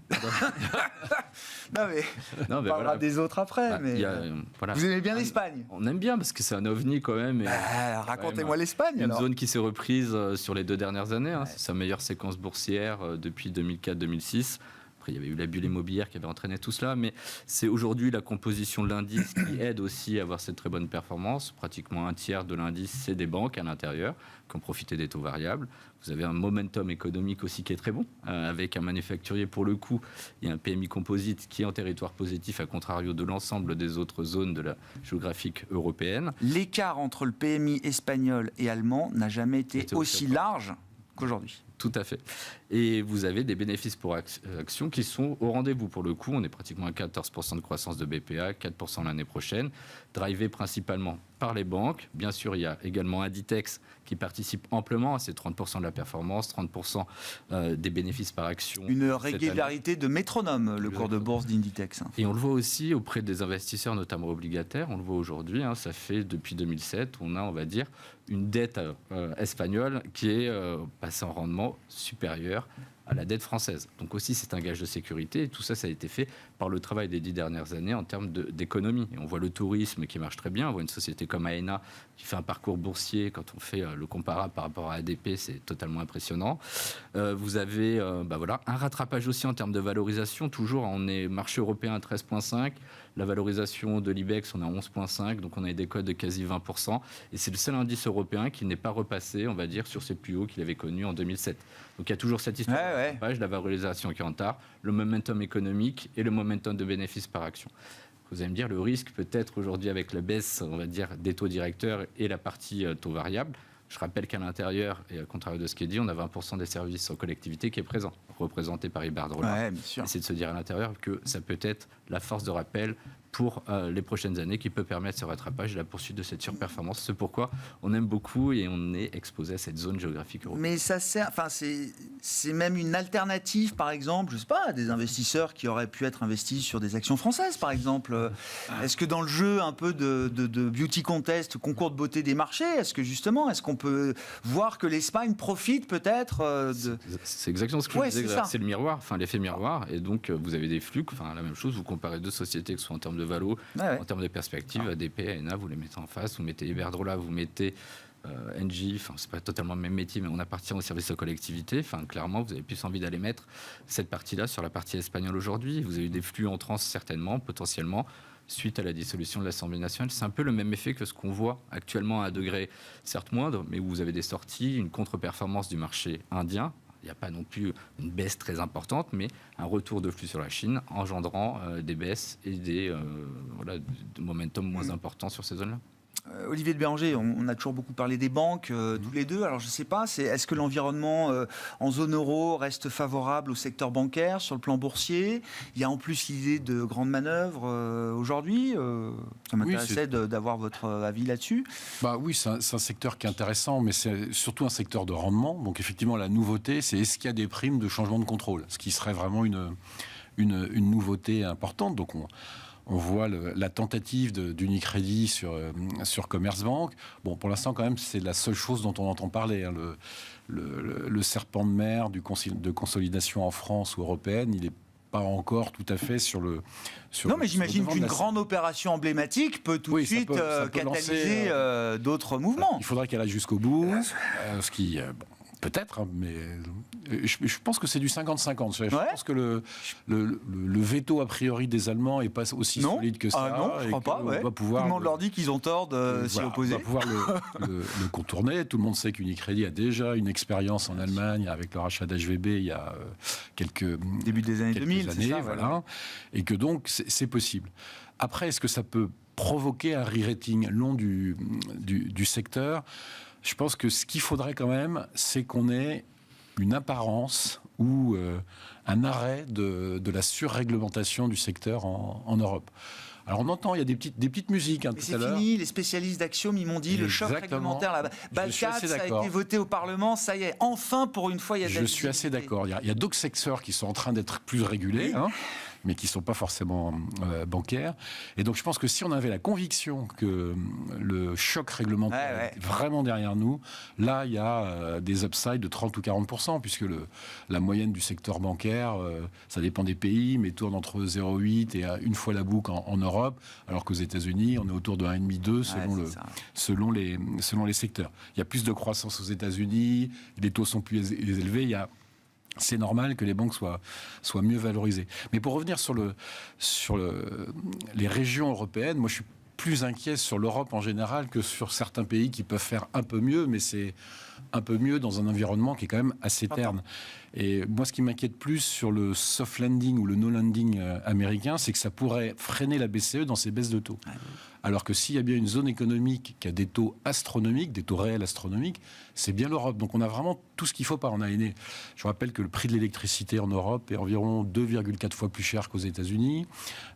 On parlera des autres après. Vous aimez bien l'Espagne ? On aime bien parce que c'est un ovni quand même. Racontez-moi l'Espagne. Une zone qui s'est reprise sur les 2 dernières années. C'est sa meilleure séquence boursière depuis 2004-2006. Après, il y avait eu la bulle immobilière qui avait entraîné tout cela, mais c'est aujourd'hui la composition de l'indice qui aide aussi à avoir cette très bonne performance. Pratiquement un tiers de l'indice, c'est des banques à l'intérieur qui ont profité des taux variables. Vous avez un momentum économique aussi qui est très bon, avec un manufacturier pour le coup. Il y a un PMI composite qui est en territoire positif, à contrario de l'ensemble des autres zones de la géographique européenne. L'écart entre le PMI espagnol et allemand n'a jamais été aussi large qu'aujourd'hui. Tout à fait. Et vous avez des bénéfices pour actions qui sont au rendez-vous. Pour le coup, on est pratiquement à 14% de croissance de BPA, 4% l'année prochaine, drivé principalement par les banques. Bien sûr, il y a également Inditex qui participe amplement à ces 30% de la performance, 30% des bénéfices par action. Une régularité de métronome, le cours de bourse d'Inditex. Et on le voit aussi auprès des investisseurs, notamment obligataires. On le voit aujourd'hui, ça fait depuis 2007, on a, on va dire, une dette espagnole qui est passée en rendement supérieur à la dette française. Donc aussi, c'est un gage de sécurité. Et tout ça, ça a été fait par le travail des 10 dernières années en termes d'économie. Et on voit le tourisme qui marche très bien. On voit une société comme AENA qui fait un parcours boursier. Quand on fait le comparable par rapport à ADP, c'est totalement impressionnant. Vous avez un rattrapage aussi en termes de valorisation. Toujours, on est marché européen à 13,5. La valorisation de l'IBEX, on est à 11,5. Donc on a des codes de quasi 20%. Et c'est le seul indice européen qui n'est pas repassé, on va dire, sur ses plus hauts qu'il avait connus en 2007. Donc il y a toujours cette histoire de rattrapage, la valorisation qui est en retard, le momentum économique et le momentum de bénéfices par action. Vous allez me dire, le risque peut-être aujourd'hui avec la baisse, on va dire, des taux directeurs et la partie taux variable. Je rappelle qu'à l'intérieur, et à contraire de ce qui est dit, on a 20% des services en collectivité qui est présent, représenté par Iberdrola. C'est de se dire à l'intérieur que ça peut être la force de rappel pour les prochaines années qui peut permettre ce rattrapage et la poursuite de cette surperformance. C'est pourquoi on aime beaucoup et on est exposé à cette zone géographique européenne. Mais ça sert, enfin c'est même une alternative, par exemple, je sais pas, à des investisseurs qui auraient pu être investis sur des actions françaises, par exemple. Est-ce que dans le jeu un peu de beauty contest, concours de beauté des marchés, est-ce qu'on peut voir que l'Espagne profite peut-être de... C'est exactement ce que je disais, c'est le miroir, enfin l'effet miroir, et donc vous avez des flux, enfin la même chose, vous comparez deux sociétés qui sont en termes de valo, en termes de perspective, ADP, AENA, vous les mettez en face, vous mettez Iberdrola, vous mettez Engie, enfin c'est pas totalement le même métier, mais on appartient au service aux collectivités, enfin clairement vous avez plus envie d'aller mettre cette partie-là sur la partie espagnole aujourd'hui. Vous avez eu des flux entrants certainement, potentiellement, suite à la dissolution de l'Assemblée nationale. C'est un peu le même effet que ce qu'on voit actuellement à un degré certes moindre, mais où vous avez des sorties, une contre-performance du marché indien. Il n'y a pas non plus une baisse très importante, mais un retour de flux sur la Chine, engendrant des baisses et des momentum moins importants sur ces zones-là. Olivier de Béranger, on a toujours beaucoup parlé des banques, tous les deux. Alors je ne sais pas, est-ce que l'environnement en zone euro reste favorable au secteur bancaire sur le plan boursier? Il y a en plus l'idée de grandes manœuvres aujourd'hui. Ça m'intéressait d'avoir votre avis là-dessus. Oui, c'est un secteur qui est intéressant, mais c'est surtout un secteur de rendement. Donc effectivement, la nouveauté, c'est est-ce qu'il y a des primes de changement de contrôle, ce qui serait vraiment une nouveauté importante. Donc on voit la tentative d'Unicredit sur Commerzbank. Bon, pour l'instant, quand même, c'est la seule chose dont on entend parler. Hein. Le serpent de mer de consolidation en France ou européenne, il n'est pas encore tout à fait sur le... Non, mais j'imagine qu'une grande opération emblématique peut tout de suite catalyser d'autres mouvements. Il faudrait qu'elle aille jusqu'au bout, ce qui... peut-être, hein, mais je pense que c'est du 50-50. Je pense que le veto a priori des Allemands n'est pas aussi solide que ça. Non, je ne crois pas. Tout le monde leur dit qu'ils ont tort de s'y opposer. On va pouvoir le contourner. Tout le monde sait qu'Unicredit a déjà une expérience en Allemagne avec le rachat d'HVB il y a début des années 2000, c'est ça, voilà. Et que donc c'est possible. Après, est-ce que ça peut provoquer un re-rating long du secteur ? Je pense que ce qu'il faudrait quand même, c'est qu'on ait une apparence ou un arrêt de la surréglementation du secteur en Europe. Alors on entend, il y a des petites musiques tout à l'heure. C'est fini, les spécialistes d'Axiom, ils m'ont dit, le choc réglementaire, la BAL 4, ça a été voté au Parlement, ça y est, enfin pour une fois il y a de la visibilité. Je suis assez d'accord, il y a d'autres secteurs qui sont en train d'être plus régulés, mais qui ne sont pas forcément bancaires. Et donc je pense que si on avait la conviction que le choc réglementaire est vraiment derrière nous, là il y a des upsides de 30 ou 40%, puisque la moyenne du secteur bancaire, ça dépend des pays, mais tourne entre 0,8 et une fois la boucle en Europe, alors qu'aux États-Unis, on est autour de 1,5-2 selon les secteurs. Il y a plus de croissance aux États-Unis, les taux sont plus élevés, c'est normal que les banques soient mieux valorisées. Mais pour revenir sur les régions européennes, moi je suis plus inquiet sur l'Europe en général que sur certains pays qui peuvent faire un peu mieux, mais c'est un peu mieux dans un environnement qui est quand même assez terne. Et moi, ce qui m'inquiète plus sur le soft landing ou le no landing américain, c'est que ça pourrait freiner la BCE dans ses baisses de taux. Alors que s'il y a bien une zone économique qui a des taux astronomiques, des taux réels astronomiques, c'est bien l'Europe. Donc on a vraiment tout ce qu'il faut par an. Je rappelle que le prix de l'électricité en Europe est environ 2,4 fois plus cher qu'aux États-Unis.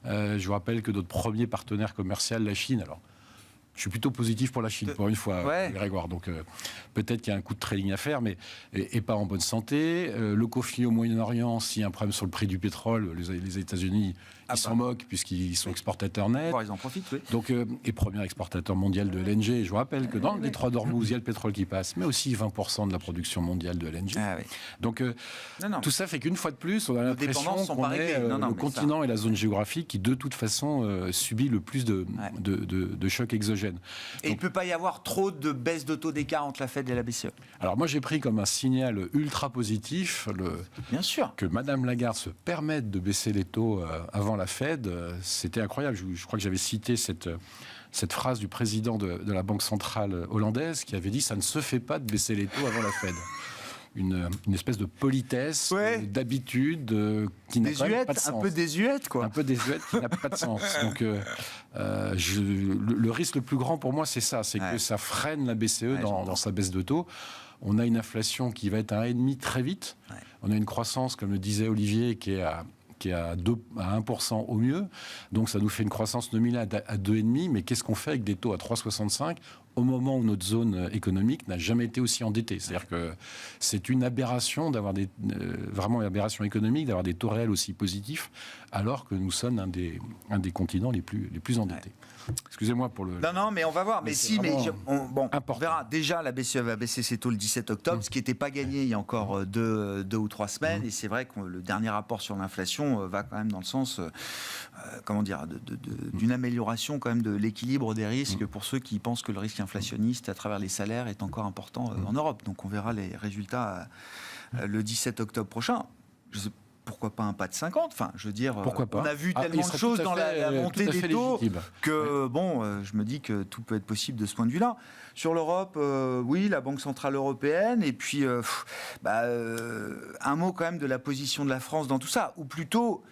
Je vous rappelle que notre premier partenaire commercial, la Chine, alors Je suis plutôt positif pour la Chine, pour une fois, Grégoire. Donc peut-être qu'il y a un coup de trading à faire, mais et pas en bonne santé. Le conflit au Moyen-Orient, s'il y a un problème sur le prix du pétrole, les États-Unis, ils s'en moquent puisqu'ils sont exportateurs nets. Ils en profitent, oui. Donc, et premier exportateur mondial de LNG. Je vous rappelle que dans le détroit d'Ormuz, il y a le pétrole qui passe, mais aussi 20% de la production mondiale de LNG. Donc tout ça fait qu'une fois de plus, on a l'impression qu'on est le continent et la zone géographique qui, de toute façon, subit le plus de chocs exogènes. Et il ne peut pas y avoir trop de baisse de taux d'écart entre la Fed et la BCE. Alors moi j'ai pris comme un signal ultra positif Bien sûr. Que Madame Lagarde se permette de baisser les taux avant la Fed. C'était incroyable. Je crois que j'avais cité cette phrase du président de la Banque centrale hollandaise qui avait dit « ça ne se fait pas de baisser les taux avant la Fed ». Une espèce de politesse, d'habitude qui n'a quand même pas de sens. Un peu désuète, quoi. Un peu désuète qui n'a pas de sens. Donc, le risque le plus grand pour moi, c'est ça. C'est que ça freine la BCE dans sa baisse de taux. On a une inflation qui va être à 1,5 très vite. On a une croissance, comme le disait Olivier, qui est à 1% au mieux. Donc, ça nous fait une croissance nominale à 2,5. Mais qu'est-ce qu'on fait avec des taux à 3,65 au moment où notre zone économique n'a jamais été aussi endettée? C'est-à-dire que c'est une aberration d'avoir vraiment une aberration économique, d'avoir des taux réels aussi positifs, alors que nous sommes un des continents les plus endettés. Excusez-moi pour le... Non, mais on va voir. Mais on verra. Déjà, la BCE va baisser ses taux le 17 octobre, ce qui n'était pas gagné il y a encore 2 ou 3 semaines. Et c'est vrai que le dernier rapport sur l'inflation va quand même dans le sens, d'une amélioration quand même de l'équilibre des risques pour ceux qui pensent que le risque inflationniste à travers les salaires est encore important en Europe. Donc on verra les résultats le 17 octobre prochain. Pourquoi pas un pas de 50 ? Enfin, je veux dire, on a vu tellement de choses dans la montée des taux que, je me dis que tout peut être possible de ce point de vue-là. Sur l'Europe, oui, la Banque Centrale Européenne, et puis un mot quand même de la position de la France dans tout ça, ou plutôt,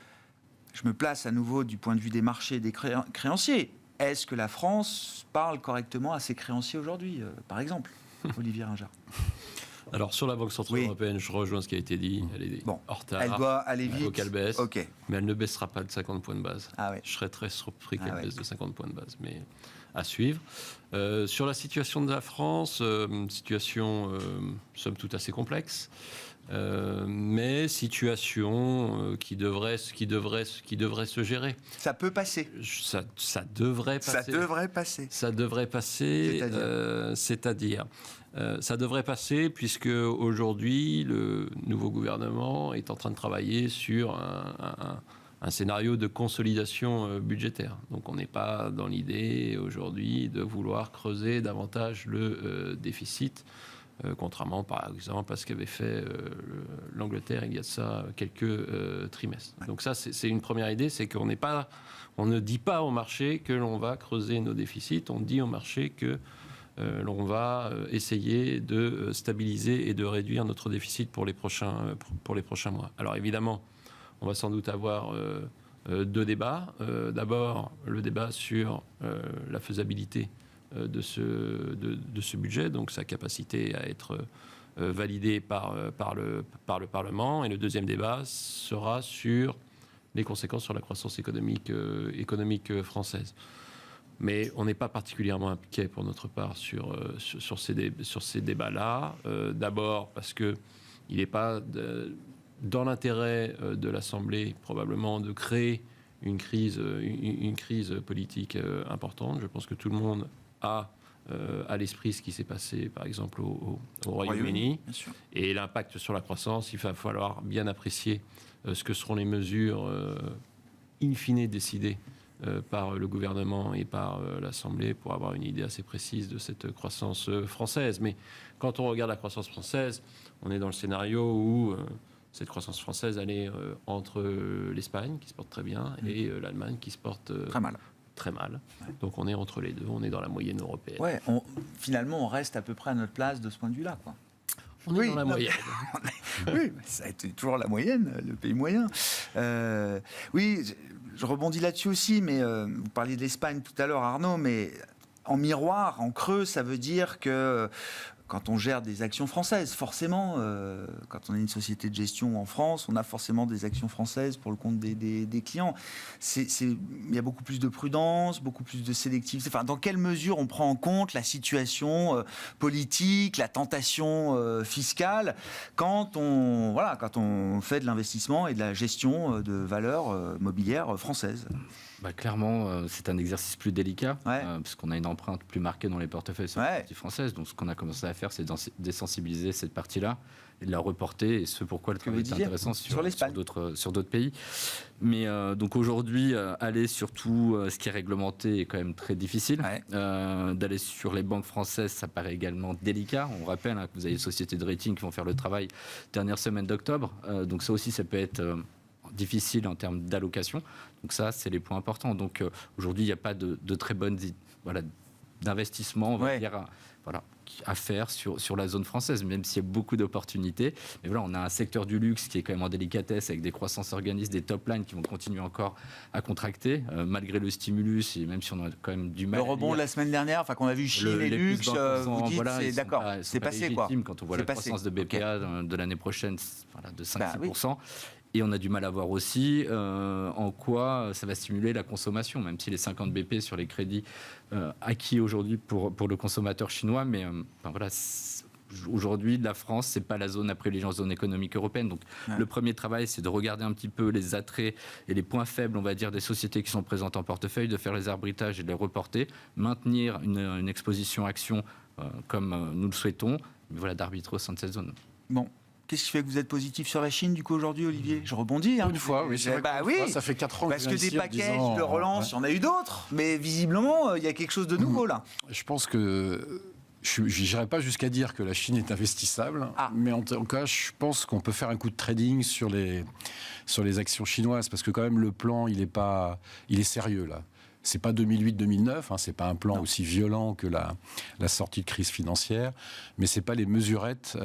je me place à nouveau du point de vue des marchés et des créanciers. Est-ce que la France parle correctement à ses créanciers aujourd'hui, par exemple, Olivier Ringard ? Alors, sur la Banque Centrale Européenne, je rejoins ce qui a été dit. Elle est en retard. Elle doit aller vite. Il faut qu'elle baisse. Mais elle ne baissera pas de 50 points de base. Je serais très surpris qu'elle baisse de 50 points de base. Mais à suivre. Sur la situation de la France, situation somme toute assez complexe. Mais situation qui devrait se gérer. Ça peut passer. Ça devrait passer. Ça devrait passer. C'est-à-dire ça devrait passer puisque aujourd'hui le nouveau gouvernement est en train de travailler sur un scénario de consolidation budgétaire. Donc on n'est pas dans l'idée aujourd'hui de vouloir creuser davantage le déficit. Contrairement par exemple à ce qu'avait fait l'Angleterre il y a ça quelques trimestres. Donc ça c'est une première idée, c'est qu'on ne dit pas au marché que l'on va creuser nos déficits, on dit au marché que l'on va essayer de stabiliser et de réduire notre déficit pour les prochains mois. Alors évidemment, on va sans doute avoir 2 débats. D'abord, le débat sur la faisabilité de ce budget, donc sa capacité à être validé par le Parlement. Et le deuxième débat sera sur les conséquences sur la croissance économique française. Mais on n'est pas particulièrement inquiet pour notre part sur ces débats-là. D'abord parce qu'il n'est pas dans l'intérêt de l'Assemblée probablement de créer une crise politique importante. Je pense que tout le monde a à l'esprit ce qui s'est passé, par exemple, au Royaume-Uni. Et l'impact sur la croissance, il va falloir bien apprécier ce que seront les mesures in fine décidées par le gouvernement et par l'Assemblée pour avoir une idée assez précise de cette croissance française. Mais quand on regarde la croissance française, on est dans le scénario où cette croissance française, elle est entre l'Espagne, qui se porte très bien, et l'Allemagne, qui se porte très mal. Donc on est entre les deux, on est dans la moyenne européenne. Finalement, on reste à peu près à notre place de ce point de vue-là, quoi. On est dans la moyenne. Oui, ça a été toujours la moyenne, le pays moyen. Oui, je rebondis là-dessus aussi, mais vous parliez de l'Espagne tout à l'heure, Arnaud, mais en miroir, en creux, ça veut dire que quand on gère des actions françaises, forcément, quand on est une société de gestion en France, on a forcément des actions françaises pour le compte des clients. Il y a beaucoup plus de prudence, beaucoup plus de sélectivité. Enfin, dans quelle mesure on prend en compte la situation politique, la tentation fiscale, quand on fait de l'investissement et de la gestion de valeurs mobilières françaises? Clairement, c'est un exercice plus délicat, parce qu'on a une empreinte plus marquée dans les portefeuilles sur la partie française. Donc, ce qu'on a commencé à faire, c'est désensibiliser cette partie-là et de la reporter, et ce pourquoi le travail est intéressant sur d'autres pays. Mais donc aujourd'hui, aller sur tout ce qui est réglementé est quand même très difficile. D'aller sur les banques françaises, ça paraît également délicat. On rappelle que vous avez des sociétés de rating qui vont faire le travail dernière semaine d'octobre. Donc ça aussi, ça peut être difficile en termes d'allocation. Donc ça, c'est les points importants. Donc aujourd'hui, il n'y a pas de très bonnes d'investissement, on va dire, à faire sur la zone française, même s'il y a beaucoup d'opportunités. Mais voilà, on a un secteur du luxe qui est quand même en délicatesse, avec des croissances organisées, des top lines qui vont continuer encore à contracter, malgré le stimulus, et même si on a quand même du mal. Le rebond de la semaine dernière, qu'on a vu Chine et luxe, vous dites, c'est d'accord, c'est passé, quoi. Quand on voit la croissance de BPA de l'année prochaine, de 5-6%. Et on a du mal à voir aussi en quoi ça va stimuler la consommation, même si les 50 BP sur les crédits acquis aujourd'hui pour le consommateur chinois. Mais aujourd'hui, la France, c'est pas la zone à privilégier en zone économique européenne. Donc le premier travail, c'est de regarder un petit peu les attraits et les points faibles, on va dire, des sociétés qui sont présentes en portefeuille, de faire les arbitrages et de les reporter, maintenir une exposition action comme nous le souhaitons, mais d'arbitrer au sein de cette zone. Bon. Qu'est-ce qui fait que vous êtes positif sur la Chine, du coup, aujourd'hui, Olivier? Je rebondis. Une fois, oui. Ça fait 4 ans parce que des packages de relance, il y en a eu d'autres. Mais visiblement, il y a quelque chose de nouveau, là. Je pense que... Je n'irai pas jusqu'à dire que la Chine est investissable, mais en tout cas, je pense qu'on peut faire un coup de trading sur les actions chinoises, parce que quand même, le plan, il est sérieux, là. C'est pas 2008-2009, c'est pas un plan aussi violent que la sortie de crise financière, mais c'est pas les mesurettes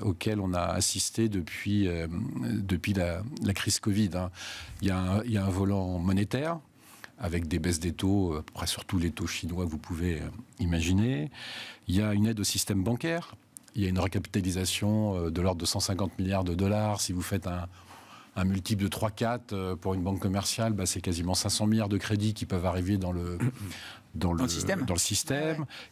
auxquelles on a assisté depuis la crise Covid. Il y a un volant monétaire avec des baisses des taux, à peu près sur tous les taux chinois que vous pouvez imaginer. Il y a une aide au système bancaire. Il y a une recapitalisation de l'ordre de 150 milliards de dollars. Si vous faites un multiple de 3-4 pour une banque commerciale, c'est quasiment 500 milliards de crédits qui peuvent arriver dans le système.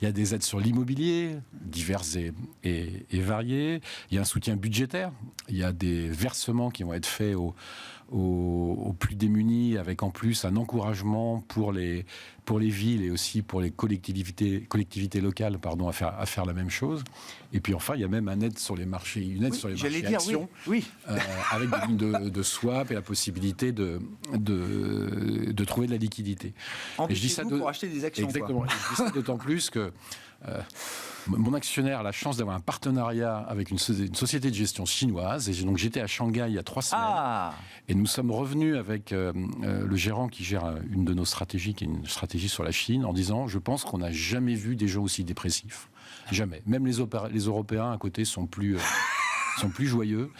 Il y a des aides sur l'immobilier, diverses et variées. Il y a un soutien budgétaire. Il y a des versements qui vont être faits aux plus démunis, avec en plus un encouragement pour les villes et aussi pour les collectivités locales, à faire la même chose. Et puis enfin, il y a même une aide sur les marchés actions, avec des lignes de swap et la possibilité de trouver de la liquidité. Et je dis ça pour acheter des actions. Exactement. Je dis ça d'autant plus que mon actionnaire a la chance d'avoir un partenariat avec une société de gestion chinoise. Et donc j'étais à Shanghai il y a 3 semaines. Et nous sommes revenus avec le gérant qui gère une de nos stratégies, qui est une stratégie sur la Chine, en disant, je pense qu'on n'a jamais vu des gens aussi dépressifs. Jamais. Même les Européens à côté sont plus joyeux.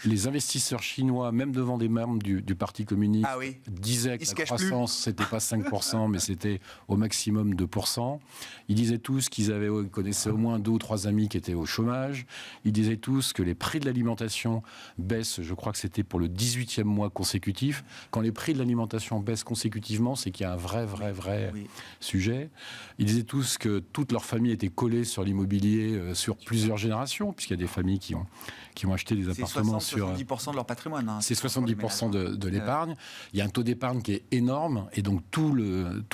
Les investisseurs chinois, même devant des membres du Parti communiste, disaient que la croissance, c'était pas 5%, mais c'était au maximum 2%. Ils disaient tous qu'ils connaissaient au moins 2 ou 3 amis qui étaient au chômage. Ils disaient tous que les prix de l'alimentation baissent, je crois que c'était pour le 18e mois consécutif. Quand les prix de l'alimentation baissent consécutivement, c'est qu'il y a un vrai sujet. Ils disaient tous que toute leur famille était collée sur l'immobilier sur plusieurs générations, puisqu'il y a des familles qui ont acheté des appartements sur... C'est 70% de leur patrimoine. C'est 70% de l'épargne. Il y a un taux d'épargne qui est énorme, et donc tout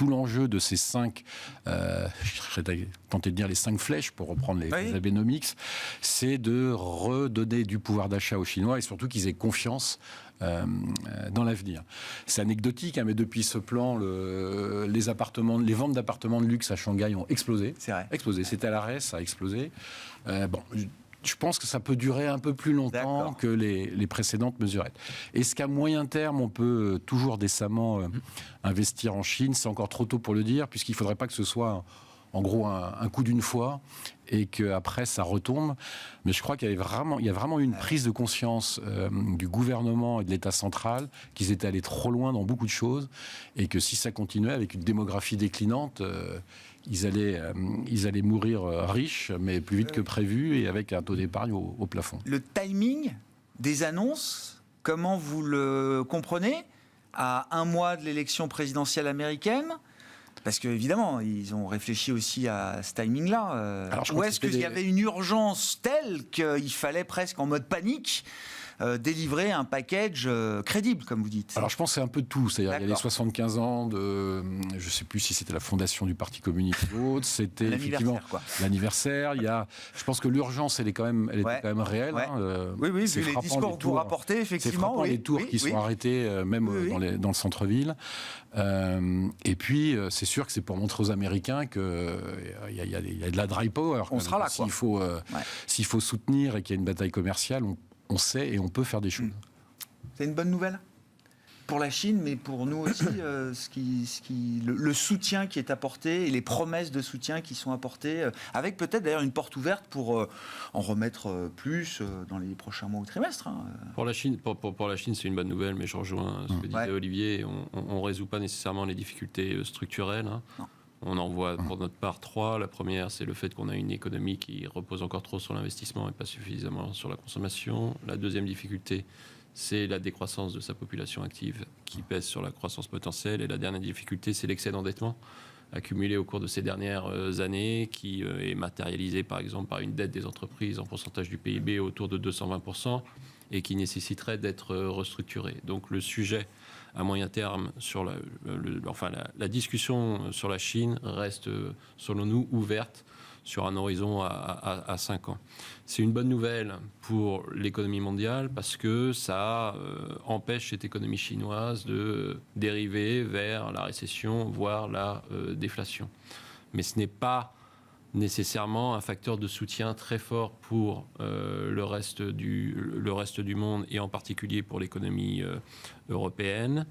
l'enjeu de ces 5, je serais tenté de dire les 5 flèches, pour reprendre les Abenomics, c'est de redonner du pouvoir d'achat aux Chinois, et surtout qu'ils aient confiance dans l'avenir. C'est anecdotique, mais depuis ce plan, les ventes d'appartements de luxe à Shanghai ont explosé. C'est vrai. Explosé. C'était à l'arrêt, ça a explosé. Je pense que ça peut durer un peu plus longtemps que les précédentes mesurettes. Est-ce qu'à moyen terme, on peut toujours décemment investir en Chine? C'est encore trop tôt pour le dire, puisqu'il ne faudrait pas que ce soit en gros un coup d'une fois et qu'après ça retombe. Mais je crois qu'il y a vraiment eu une prise de conscience du gouvernement et de l'État central qu'ils étaient allés trop loin dans beaucoup de choses et que si ça continuait avec une démographie déclinante, ils allaient mourir riches, mais plus vite que prévu et avec un taux d'épargne au plafond. Le timing des annonces, comment vous le comprenez à un mois de l'élection présidentielle américaine? Parce qu'évidemment, ils ont réfléchi aussi à ce timing-là. Ou est-ce qu'il y avait une urgence telle qu'il fallait presque en mode panique délivrer un package crédible, comme vous dites? Alors je pense que c'est un peu de tout. C'est-à-dire il y a les 75 ans de, je ne sais plus si c'était la fondation du Parti communiste ou autre, c'était effectivement l'anniversaire. Je pense que l'urgence, elle était quand même réelle. Ouais. Oui, vu les discours que vous rapportez, effectivement. C'est frappant les tours qui sont arrêtés, même dans le centre-ville. Et puis, c'est sûr que c'est pour montrer aux Américains qu'il y a de la dry power. On sera là, quoi. S'il faut soutenir et qu'il y a une bataille commerciale, on sait et on peut faire des choses. C'est une bonne nouvelle pour la Chine, mais pour nous aussi, le soutien qui est apporté et les promesses de soutien qui sont apportées, avec peut-être d'ailleurs une porte ouverte pour en remettre plus dans les prochains mois ou trimestres. Pour la Chine, c'est une bonne nouvelle, mais je rejoins ce que disait Olivier. On ne résout pas nécessairement les difficultés structurelles. Non. On en voit pour notre part 3. La première, c'est le fait qu'on a une économie qui repose encore trop sur l'investissement et pas suffisamment sur la consommation. La deuxième difficulté, c'est la décroissance de sa population active qui pèse sur la croissance potentielle. Et la dernière difficulté, c'est l'excès d'endettement accumulé au cours de ces dernières années, qui est matérialisé par exemple par une dette des entreprises en pourcentage du PIB autour de 220% et qui nécessiterait d'être restructuré. Donc le sujet à moyen terme sur la discussion sur la Chine reste, selon nous, ouverte sur un horizon à 5 ans. C'est une bonne nouvelle pour l'économie mondiale parce que ça empêche cette économie chinoise de dériver vers la récession, voire la déflation. Mais ce n'est pas nécessairement un facteur de soutien très fort pour le reste du monde et en particulier pour l'économie européenne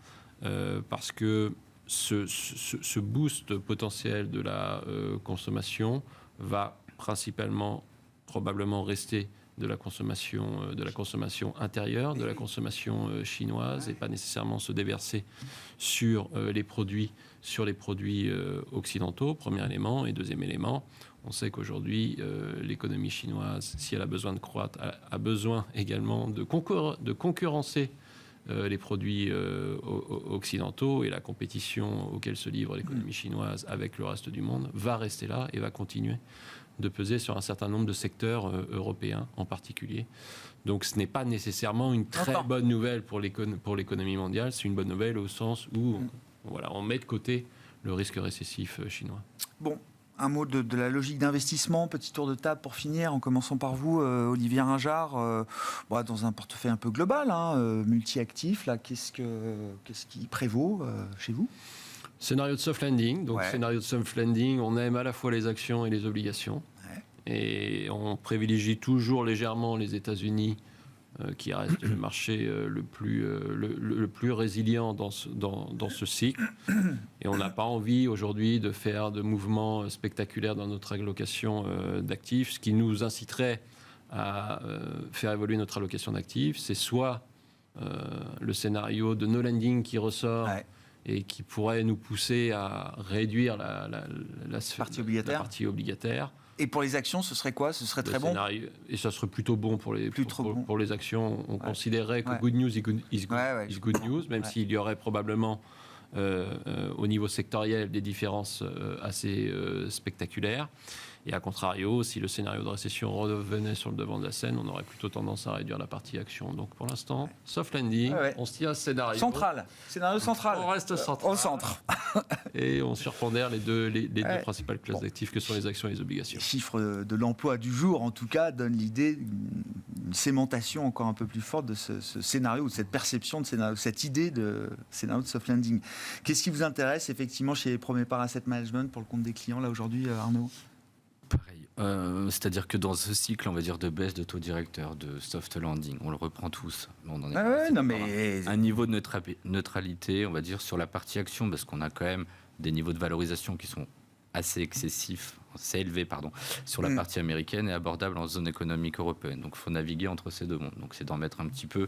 parce que ce boost potentiel de la consommation va principalement probablement rester de la consommation intérieure, de la consommation chinoise et pas nécessairement se déverser sur les produits occidentaux, premier élément. Et deuxième élément, on sait qu'aujourd'hui, l'économie chinoise, si elle a besoin de croître, a besoin également de concurrencer les produits occidentaux, et la compétition auquel se livre l'économie chinoise avec le reste du monde va rester là et va continuer de peser sur un certain nombre de secteurs européens en particulier. Donc ce n'est pas nécessairement une très bonne nouvelle pour l'économie mondiale, c'est une bonne nouvelle au sens où on met de côté le risque récessif chinois. Bon, un mot de la logique d'investissement, petit tour de table pour finir, en commençant par vous, Olivier Ringard, dans un portefeuille un peu global, multi-actif, là, qu'est-ce qui prévaut chez vous ? Scénario de soft landing. Donc, scénario de soft landing, on aime à la fois les actions et les obligations. Ouais. Et on privilégie toujours légèrement les États-Unis, qui reste le marché le plus résilient dans ce cycle. Et on n'a pas envie aujourd'hui de faire de mouvements spectaculaires dans notre allocation d'actifs. Ce qui nous inciterait à faire évoluer notre allocation d'actifs, c'est soit le scénario de no landing qui ressort et qui pourrait nous pousser à réduire la partie obligataire. Et pour les actions, ce serait quoi ? Ce serait très bon ? Et ça serait plutôt bon pour les actions. On considérerait que good news is good news, même s'il y aurait probablement au niveau sectoriel des différences assez spectaculaires. Et à contrario, si le scénario de récession revenait sur le devant de la scène, on aurait plutôt tendance à réduire la partie action. Donc pour l'instant, soft landing, on se tient à ce scénario. Scénario central. On reste central. Au centre. Et on surpondère les deux principales classes d'actifs que sont les actions et les obligations. Les chiffres de l'emploi du jour, en tout cas, donnent l'idée d'une sémentation encore un peu plus forte de ce scénario, de cette perception de scénario, cette idée de scénario de soft landing. Qu'est-ce qui vous intéresse effectivement chez les premiers par asset management pour le compte des clients, là aujourd'hui, Arnaud ? Pareil. C'est-à-dire que dans ce cycle, on va dire, de baisse de taux directeur, de soft landing, on le reprend tous. On en est un niveau de neutralité, on va dire, sur la partie action, parce qu'on a quand même des niveaux de valorisation qui sont assez excessif, c'est élevé, sur la partie américaine et abordable en zone économique européenne. Donc, il faut naviguer entre ces deux mondes. Donc, c'est d'en mettre un petit peu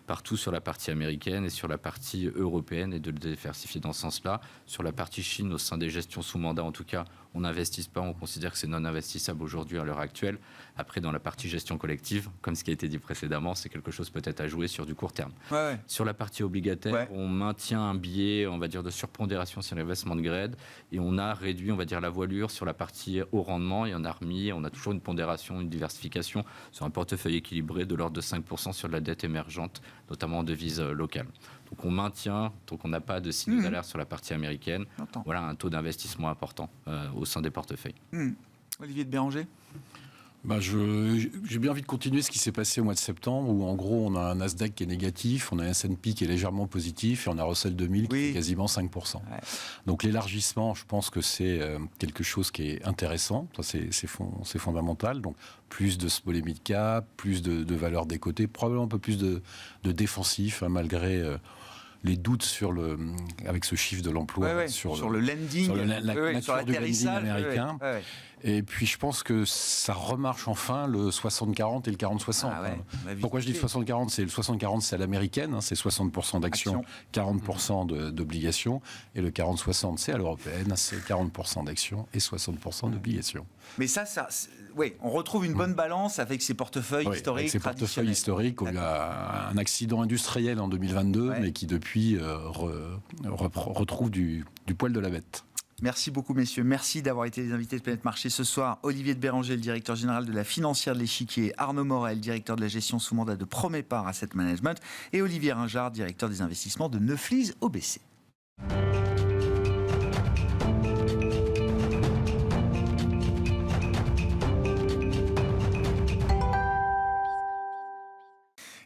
partout sur la partie américaine et sur la partie européenne et de le diversifier dans ce sens-là. Sur la partie Chine, au sein des gestions sous mandat, en tout cas, on n'investit pas, on considère que c'est non investissable aujourd'hui à l'heure actuelle. Après, dans la partie gestion collective, comme ce qui a été dit précédemment, c'est quelque chose peut-être à jouer sur du court terme. Ouais. Sur la partie obligataire, on maintient un biais, on va dire, de surpondération sur l'investment de grade et on a réduit, on va dire, la voilure sur la partie haut rendement et on a remis, on a toujours une pondération, une diversification sur un portefeuille équilibré de l'ordre de 5% sur la dette émergente, notamment en devise locale. Donc on maintient, donc on n'a pas de signe d'alerte sur la partie américaine. Voilà un taux d'investissement important au sein des portefeuilles. Olivier de Béranger. J'ai bien envie de continuer ce qui s'est passé au mois de septembre, où en gros on a un Nasdaq qui est négatif, on a un S&P qui est légèrement positif et on a Russell 2000 qui est quasiment 5%. Ouais. Donc l'élargissement, je pense que c'est quelque chose qui est intéressant, c'est fondamental. Donc plus de small et mid cap, plus de valeurs des côtés, probablement un peu plus de défensif, malgré... les doutes avec ce chiffre de l'emploi, sur le lending, sur la nature du lending américain. Et puis je pense que ça remarche enfin le 60-40 et le 40-60. Pourquoi je dis 60-40 ? C'est le 60-40, c'est à l'américaine, c'est 60% d'actions, 40% d'obligations. Et le 40-60, c'est à l'européenne, c'est 40% d'actions et 60% d'obligations. Mais on retrouve une bonne balance avec ces portefeuilles historiques. Avec ces portefeuilles historiques, où il y a un accident industriel en 2022, mais qui depuis retrouve du poil de la bête. Merci beaucoup, messieurs. Merci d'avoir été les invités de Planète Marché ce soir. Olivier de Béranger, le directeur général de la financière de l'Échiquier. Arnaud Morel, directeur de la gestion sous mandat de Promépar Asset Management. Et Olivier Ringard, directeur des investissements de Neuflize OBC.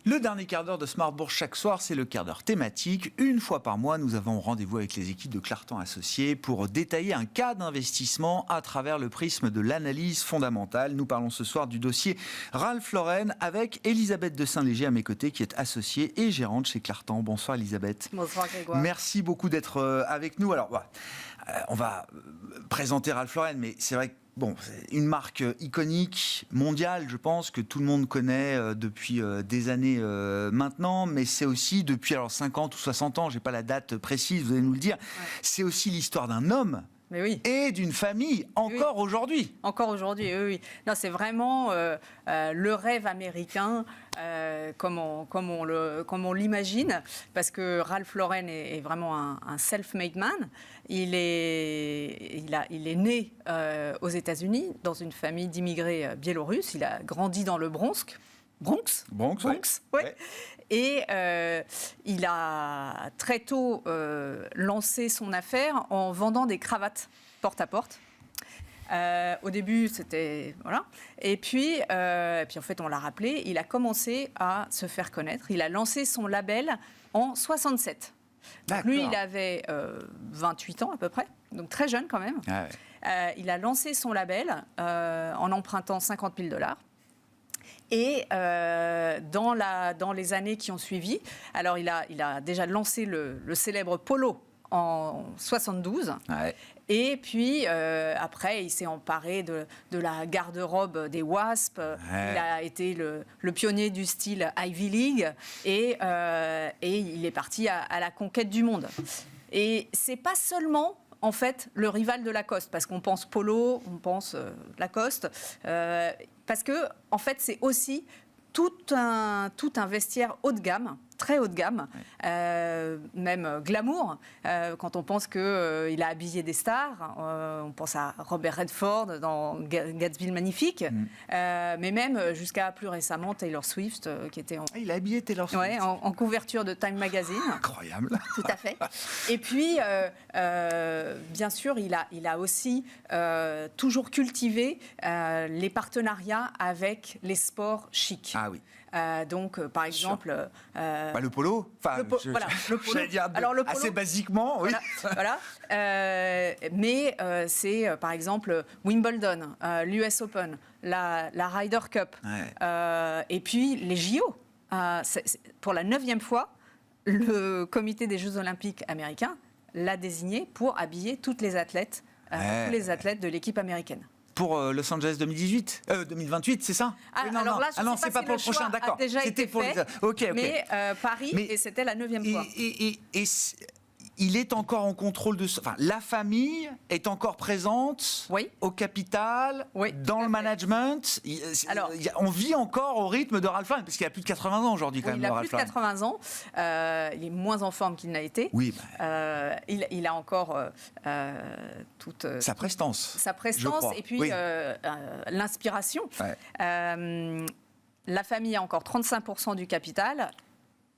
Le dernier quart d'heure de Smart Bourse chaque soir, c'est le quart d'heure thématique. Une fois par mois, nous avons rendez-vous avec les équipes de Clartan Associés pour détailler un cas d'investissement à travers le prisme de l'analyse fondamentale. Nous parlons ce soir du dossier Ralph Lauren avec Elisabeth de Saint-Léger à mes côtés, qui est associée et gérante chez Clartan. Bonsoir Elisabeth. Bonsoir Grégoire. Merci beaucoup d'être avec nous. Alors, on va présenter Ralph Lauren, mais c'est vrai que c'est une marque iconique, mondiale, je pense, que tout le monde connaît depuis des années maintenant, mais c'est aussi depuis 50 ou 60 ans, je n'ai pas la date précise, vous allez nous le dire, c'est aussi l'histoire d'un homme. Mais oui. Et d'une famille, encore aujourd'hui. Encore aujourd'hui, oui. Non, c'est vraiment le rêve américain, comme on l'imagine, parce que Ralph Lauren est vraiment un self-made man. Il est né aux États-Unis, dans une famille d'immigrés biélorusses. Il a grandi dans le Bronx. Ouais. Et il a très tôt lancé son affaire en vendant des cravates porte-à-porte. Au début, c'était... Voilà. Et puis en fait, on l'a rappelé, il a commencé à se faire connaître. Il a lancé son label en 67. Donc lui, il avait 28 ans à peu près, donc très jeune quand même. Il a lancé son label en empruntant $50 000. Et dans les années qui ont suivi, alors il a déjà lancé le célèbre Polo en 72. Et puis après, il s'est emparé de la garde-robe des Wasps. Il a été le pionnier du style Ivy League et il est parti à la conquête du monde. Et c'est pas seulement en fait le rival de Lacoste, parce qu'on pense Polo, on pense Lacoste, parce que en fait c'est aussi tout un vestiaire haut de gamme, très haut de gamme, même glamour. Quand on pense qu'il a habillé des stars, on pense à Robert Redford dans Gatsby le Magnifique, mais même jusqu'à plus récemment Taylor Swift, qui était il a habillé Taylor Swift. En couverture de Time Magazine. Incroyable. Tout à fait. Et puis, bien sûr, il a aussi toujours cultivé les partenariats avec les sports chics. Ah oui. Donc, par exemple... le polo. Le polo. J'allais dire Alors, le polo, assez basiquement, oui. Voilà. Mais c'est, par exemple, Wimbledon, l'US Open, la Ryder Cup, et puis les JO. Pour la 9e fois, le comité des Jeux Olympiques américains l'a désigné pour habiller toutes les athlètes tous les athlètes de l'équipe américaine. Pour Los Angeles 2028, c'est ça? Alors là, je ne sais c'est pas pas pour le prochain, d'accord. Déjà C'était été pour fait, Ok. Mais Paris, et c'était la 9e fois. Il est encore en contrôle de... Enfin, la famille est encore présente au capital, dans le management. On vit encore au rythme de Ralph Lauren, parce qu'il a plus de 80 ans aujourd'hui quand même. Il a plus de 80 ans. Il est moins en forme qu'il n'a été. Oui. Il a encore toute... sa prestance. Sa prestance et puis l'inspiration. Ouais. La famille a encore 35% du capital.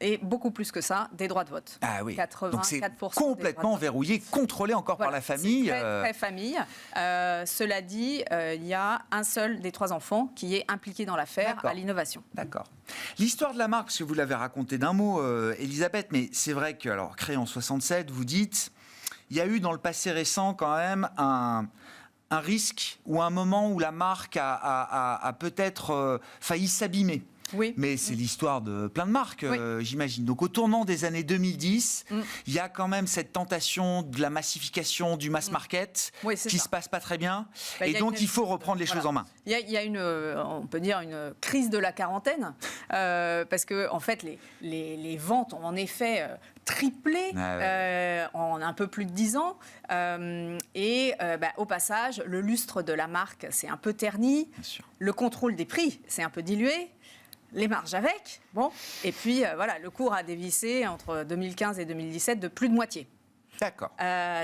Et beaucoup plus que ça, des droits de vote. Ah oui. 84%. Donc c'est complètement verrouillé, contrôlé encore par la famille. C'est très famille. Cela dit, il y a un seul des 3 enfants qui est impliqué dans l'affaire à l'innovation. D'accord. L'histoire de la marque, si vous l'avez raconté d'un mot, Elisabeth, mais c'est vrai que, alors, créée en 67, vous dites, il y a eu dans le passé récent quand même un risque ou un moment où la marque a peut-être failli s'abîmer. Oui. Mais c'est l'histoire de plein de marques, j'imagine. Donc au tournant des années 2010, il y a quand même cette tentation de la massification du mass market qui se passe pas très bien. Et donc il faut reprendre les choses en main. Il y a on peut dire une crise de la quarantaine, parce que en fait les ventes ont en effet triplé en un peu plus de 10 ans. Au passage, le lustre de la marque s'est un peu terni. Bien sûr. Le contrôle des prix s'est un peu dilué. Les marges avec, et puis le cours a dévissé entre 2015 et 2017 de plus de moitié. D'accord.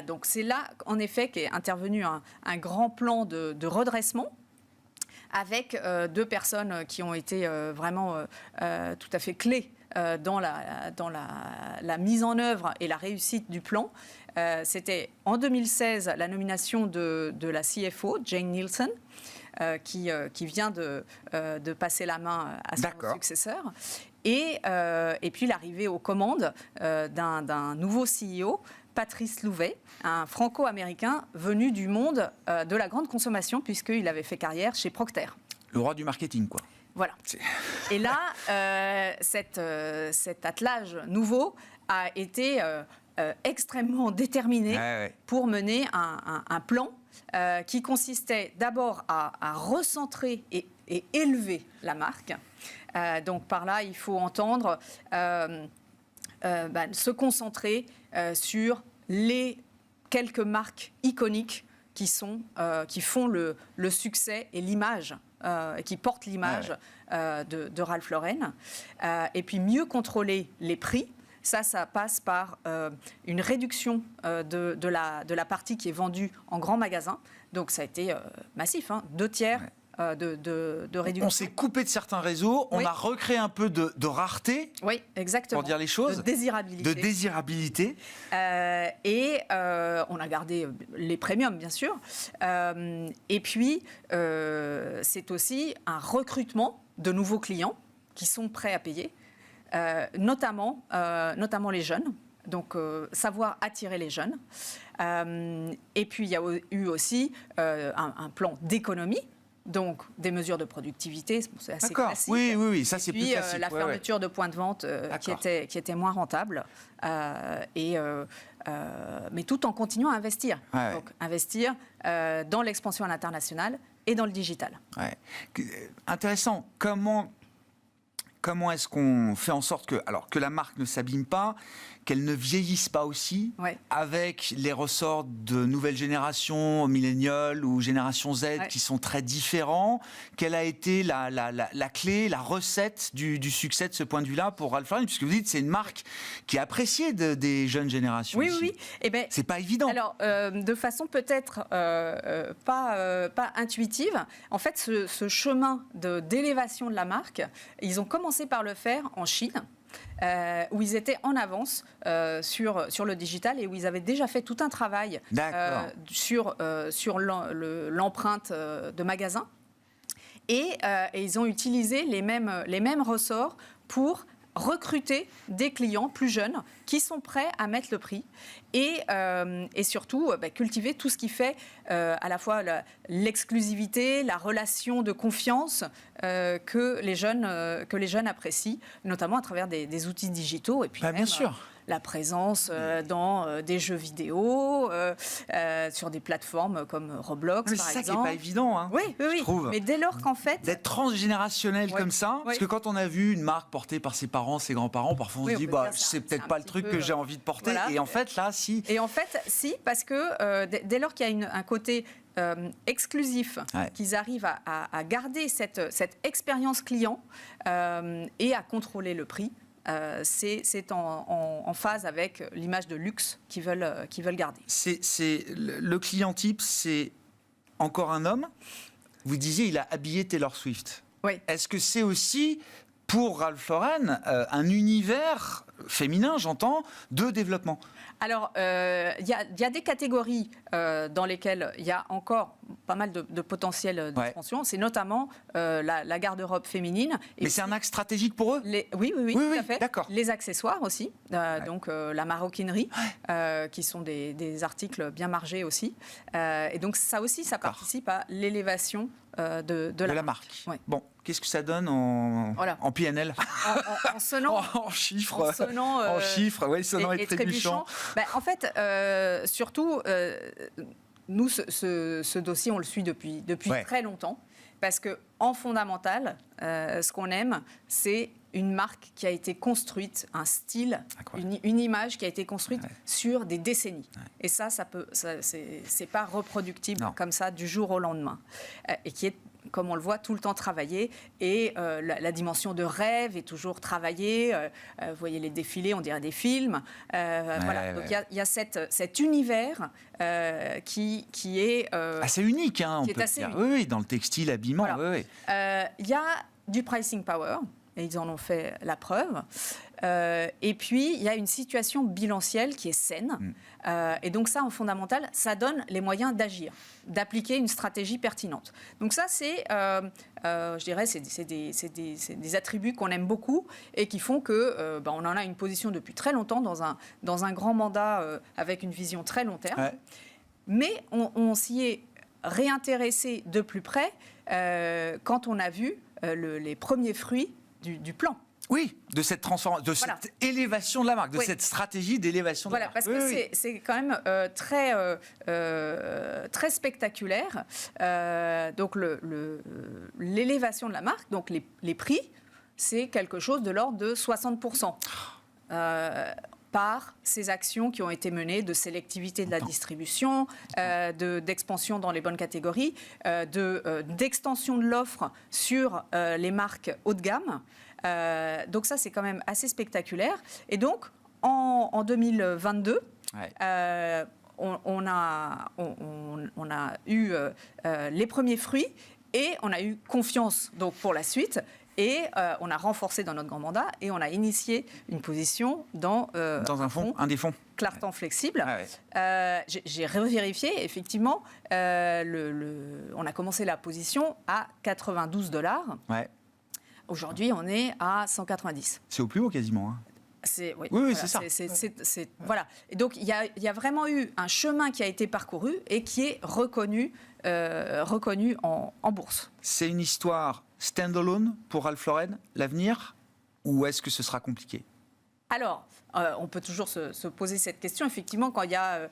Donc c'est là, en effet, qu'est intervenu un grand plan de redressement avec 2 personnes qui ont été vraiment tout à fait clés dans la mise en œuvre et la réussite du plan. C'était en 2016 la nomination de la CFO, Jane Nielsen, qui vient de passer la main à son successeur. Et puis l'arrivée aux commandes d'un nouveau CEO, Patrice Louvet, un franco-américain venu du monde de la grande consommation, puisqu'il avait fait carrière chez Procter. Le roi du marketing, quoi. Voilà. Et là, cet attelage nouveau a été extrêmement déterminé pour mener un plan qui consistait d'abord à recentrer et élever la marque. Donc par là, il faut entendre se concentrer sur les quelques marques iconiques qui font le succès et l'image, qui portent l'image de Ralph Lauren. Et puis mieux contrôler les prix. Ça passe par une réduction de la partie qui est vendue en grand magasin. Donc ça a été massif, 2/3 de réduction. On s'est coupé de certains réseaux, on a recréé un peu de rareté, exactement, pour dire les choses, de désirabilité. Et on a gardé les premiums, bien sûr. Et puis, c'est aussi un recrutement de nouveaux clients qui sont prêts à payer. Notamment les jeunes, donc savoir attirer les jeunes. Et puis il y a eu aussi un plan d'économie, donc des mesures de productivité, c'est assez classique. Oui, ça c'est plus classique. La fermeture de points de vente qui était moins rentable, mais tout en continuant à investir. Donc investir dans l'expansion à l'international et dans le digital. Intéressant. Comment est-ce qu'on fait en sorte que la marque ne s'abîme pas, qu'elle ne vieillisse pas aussi, avec les ressorts de nouvelles générations, millénials ou génération Z, qui sont très différents? Quelle a été la clé, la recette du succès de ce point de vue-là pour Ralph Lauren? Puisque vous dites c'est une marque qui est appréciée des jeunes générations. Oui. C'est pas évident. Alors, de façon peut-être pas intuitive, en fait, ce chemin d'élévation de la marque, ils ont commencé par le faire en Chine, où ils étaient en avance sur le digital et où ils avaient déjà fait tout un travail sur l'empreinte de magasins. Et ils ont utilisé les mêmes ressorts pour recruter des clients plus jeunes qui sont prêts à mettre le prix et surtout cultiver tout ce qui fait à la fois l'exclusivité, la relation de confiance que les jeunes apprécient, notamment à travers des outils digitaux et puis bien sûr. la présence dans des jeux vidéo, sur des plateformes comme Roblox, mais par c'est ça exemple. qui n'est pas évident, hein, Oui, je trouve. mais dès lors qu'en fait... D'être transgénérationnel Oui. comme ça, parce Oui. que quand on a vu une marque portée par ses parents, ses grands-parents, parfois on Oui, se on dit, peut bah, dire ça, c'est peut-être c'est pas un le petit truc peu, que j'ai envie de porter. voilà. Et en fait, là, si. Et en fait, si, parce que dès lors qu'il y a un côté exclusif, qu'ils arrivent à garder cette expérience client et à contrôler le prix, c'est en phase avec l'image de luxe qu'ils veulent garder. Le client type, c'est encore un homme. Vous disiez, il a habillé Taylor Swift. Oui. Est-ce que c'est aussi, pour Ralph Lauren, un univers féminin, j'entends, de développement? Alors, il y a des catégories dans lesquelles il y a encore pas mal de potentiel d'expansion. C'est notamment la garde-robe féminine. Et mais c'est un axe stratégique pour eux? Oui, tout à fait. D'accord. Les accessoires aussi, donc la maroquinerie, qui sont des articles bien margés aussi. Et donc ça aussi, ça participe à l'élévation de la marque. Ouais. Bon, qu'est-ce que ça donne en PNL? En sonnant, en chiffres, en chiffres, sonnant et trébuchant. En fait, surtout, nous, ce dossier, on le suit depuis très longtemps, parce que en fondamental, ce qu'on aime, c'est une marque qui a été construite, un style, une image qui a été construite sur des décennies. Et ça c'est pas reproductible comme ça du jour au lendemain, et qui est, comme on le voit, tout le temps travaillé. Et la dimension de rêve est toujours travaillée. Vous voyez les défilés, on dirait des films. Donc il y a cet univers qui est... assez unique, hein, on peut dire. Oui, dans le textile, habillement. Il y a du pricing power, et ils en ont fait la preuve. Et puis, il y a une situation bilancielle qui est saine. Et donc ça, en fondamental, ça donne les moyens d'agir, d'appliquer une stratégie pertinente. Donc ça, c'est, je dirais, c'est des attributs qu'on aime beaucoup et qui font que on en a une position depuis très longtemps dans un grand mandat avec une vision très long terme. Ouais. Mais on s'y est réintéressé de plus près quand on a vu les premiers fruits du plan. Oui, de cette transformation, de cette élévation de la marque, de cette stratégie d'élévation de la marque. Parce que c'est quand même très spectaculaire. Donc l'élévation de la marque, donc les prix, c'est quelque chose de l'ordre de 60%. Par ces actions qui ont été menées de sélectivité de la distribution, d'expansion dans les bonnes catégories, d'extension de l'offre sur les marques haut de gamme. Donc ça, c'est quand même assez spectaculaire. Et donc, en 2022, on a eu les premiers fruits et on a eu confiance donc, pour la suite. Et on a renforcé dans notre grand mandat et on a initié une position dans un des fonds Clartan Flexible. J'ai revérifié, effectivement, on a commencé la position à $92. Aujourd'hui, on est à 190. C'est au plus haut quasiment. Hein. Oui, c'est ça. Voilà. Et donc, il y a vraiment eu un chemin qui a été parcouru et qui est reconnu en bourse. C'est une histoire stand-alone pour Ralph Lauren, l'avenir, ou est-ce que ce sera compliqué? Alors, on peut toujours se poser cette question. Effectivement, quand il y a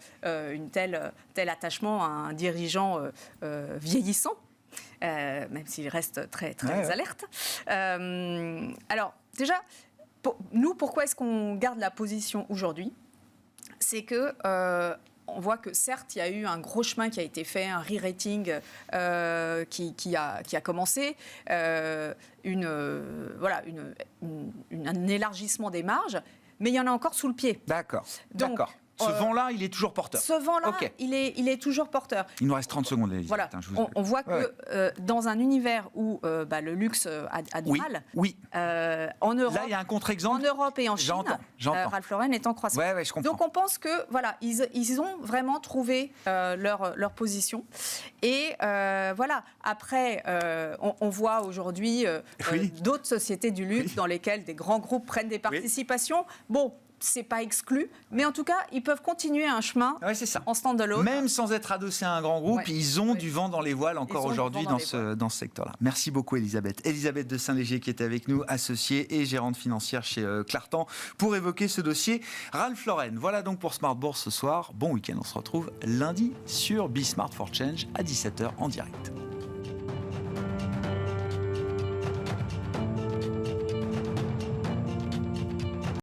tel attachement à un dirigeant vieillissant, même s'il reste très alerte. Alors, déjà, pourquoi est-ce qu'on garde la position aujourd'hui? C'est que on voit que certes, il y a eu un gros chemin qui a été fait, un re-rating qui a commencé, un élargissement des marges, mais il y en a encore sous le pied. D'accord. Ce vent-là, il est toujours porteur. Ce vent-là, il est toujours porteur. Il nous reste 30 secondes, Elisabeth. Voilà. On voit que dans un univers où le luxe a du mal, en Europe, là, il y a un contre-exemple. En Europe et en Chine, Ralph Lauren est en croissance. Je comprends. Donc on pense que ils ont vraiment trouvé leur position. Et après, on voit aujourd'hui d'autres sociétés du luxe dans lesquelles des grands groupes prennent des participations. Bon. c'est pas exclu, mais en tout cas, ils peuvent continuer un chemin en stand-alone. Même sans être adossés à un grand groupe, ils ont du vent dans les voiles encore aujourd'hui dans ce secteur-là. Merci beaucoup, Elisabeth. Elisabeth de Saint-Léger qui était avec nous, associée et gérante financière chez Clartan, pour évoquer ce dossier. Ralph Lauren, voilà donc pour Smart Bourse ce soir. Bon week-end, on se retrouve lundi sur Be Smart for Change à 17h en direct.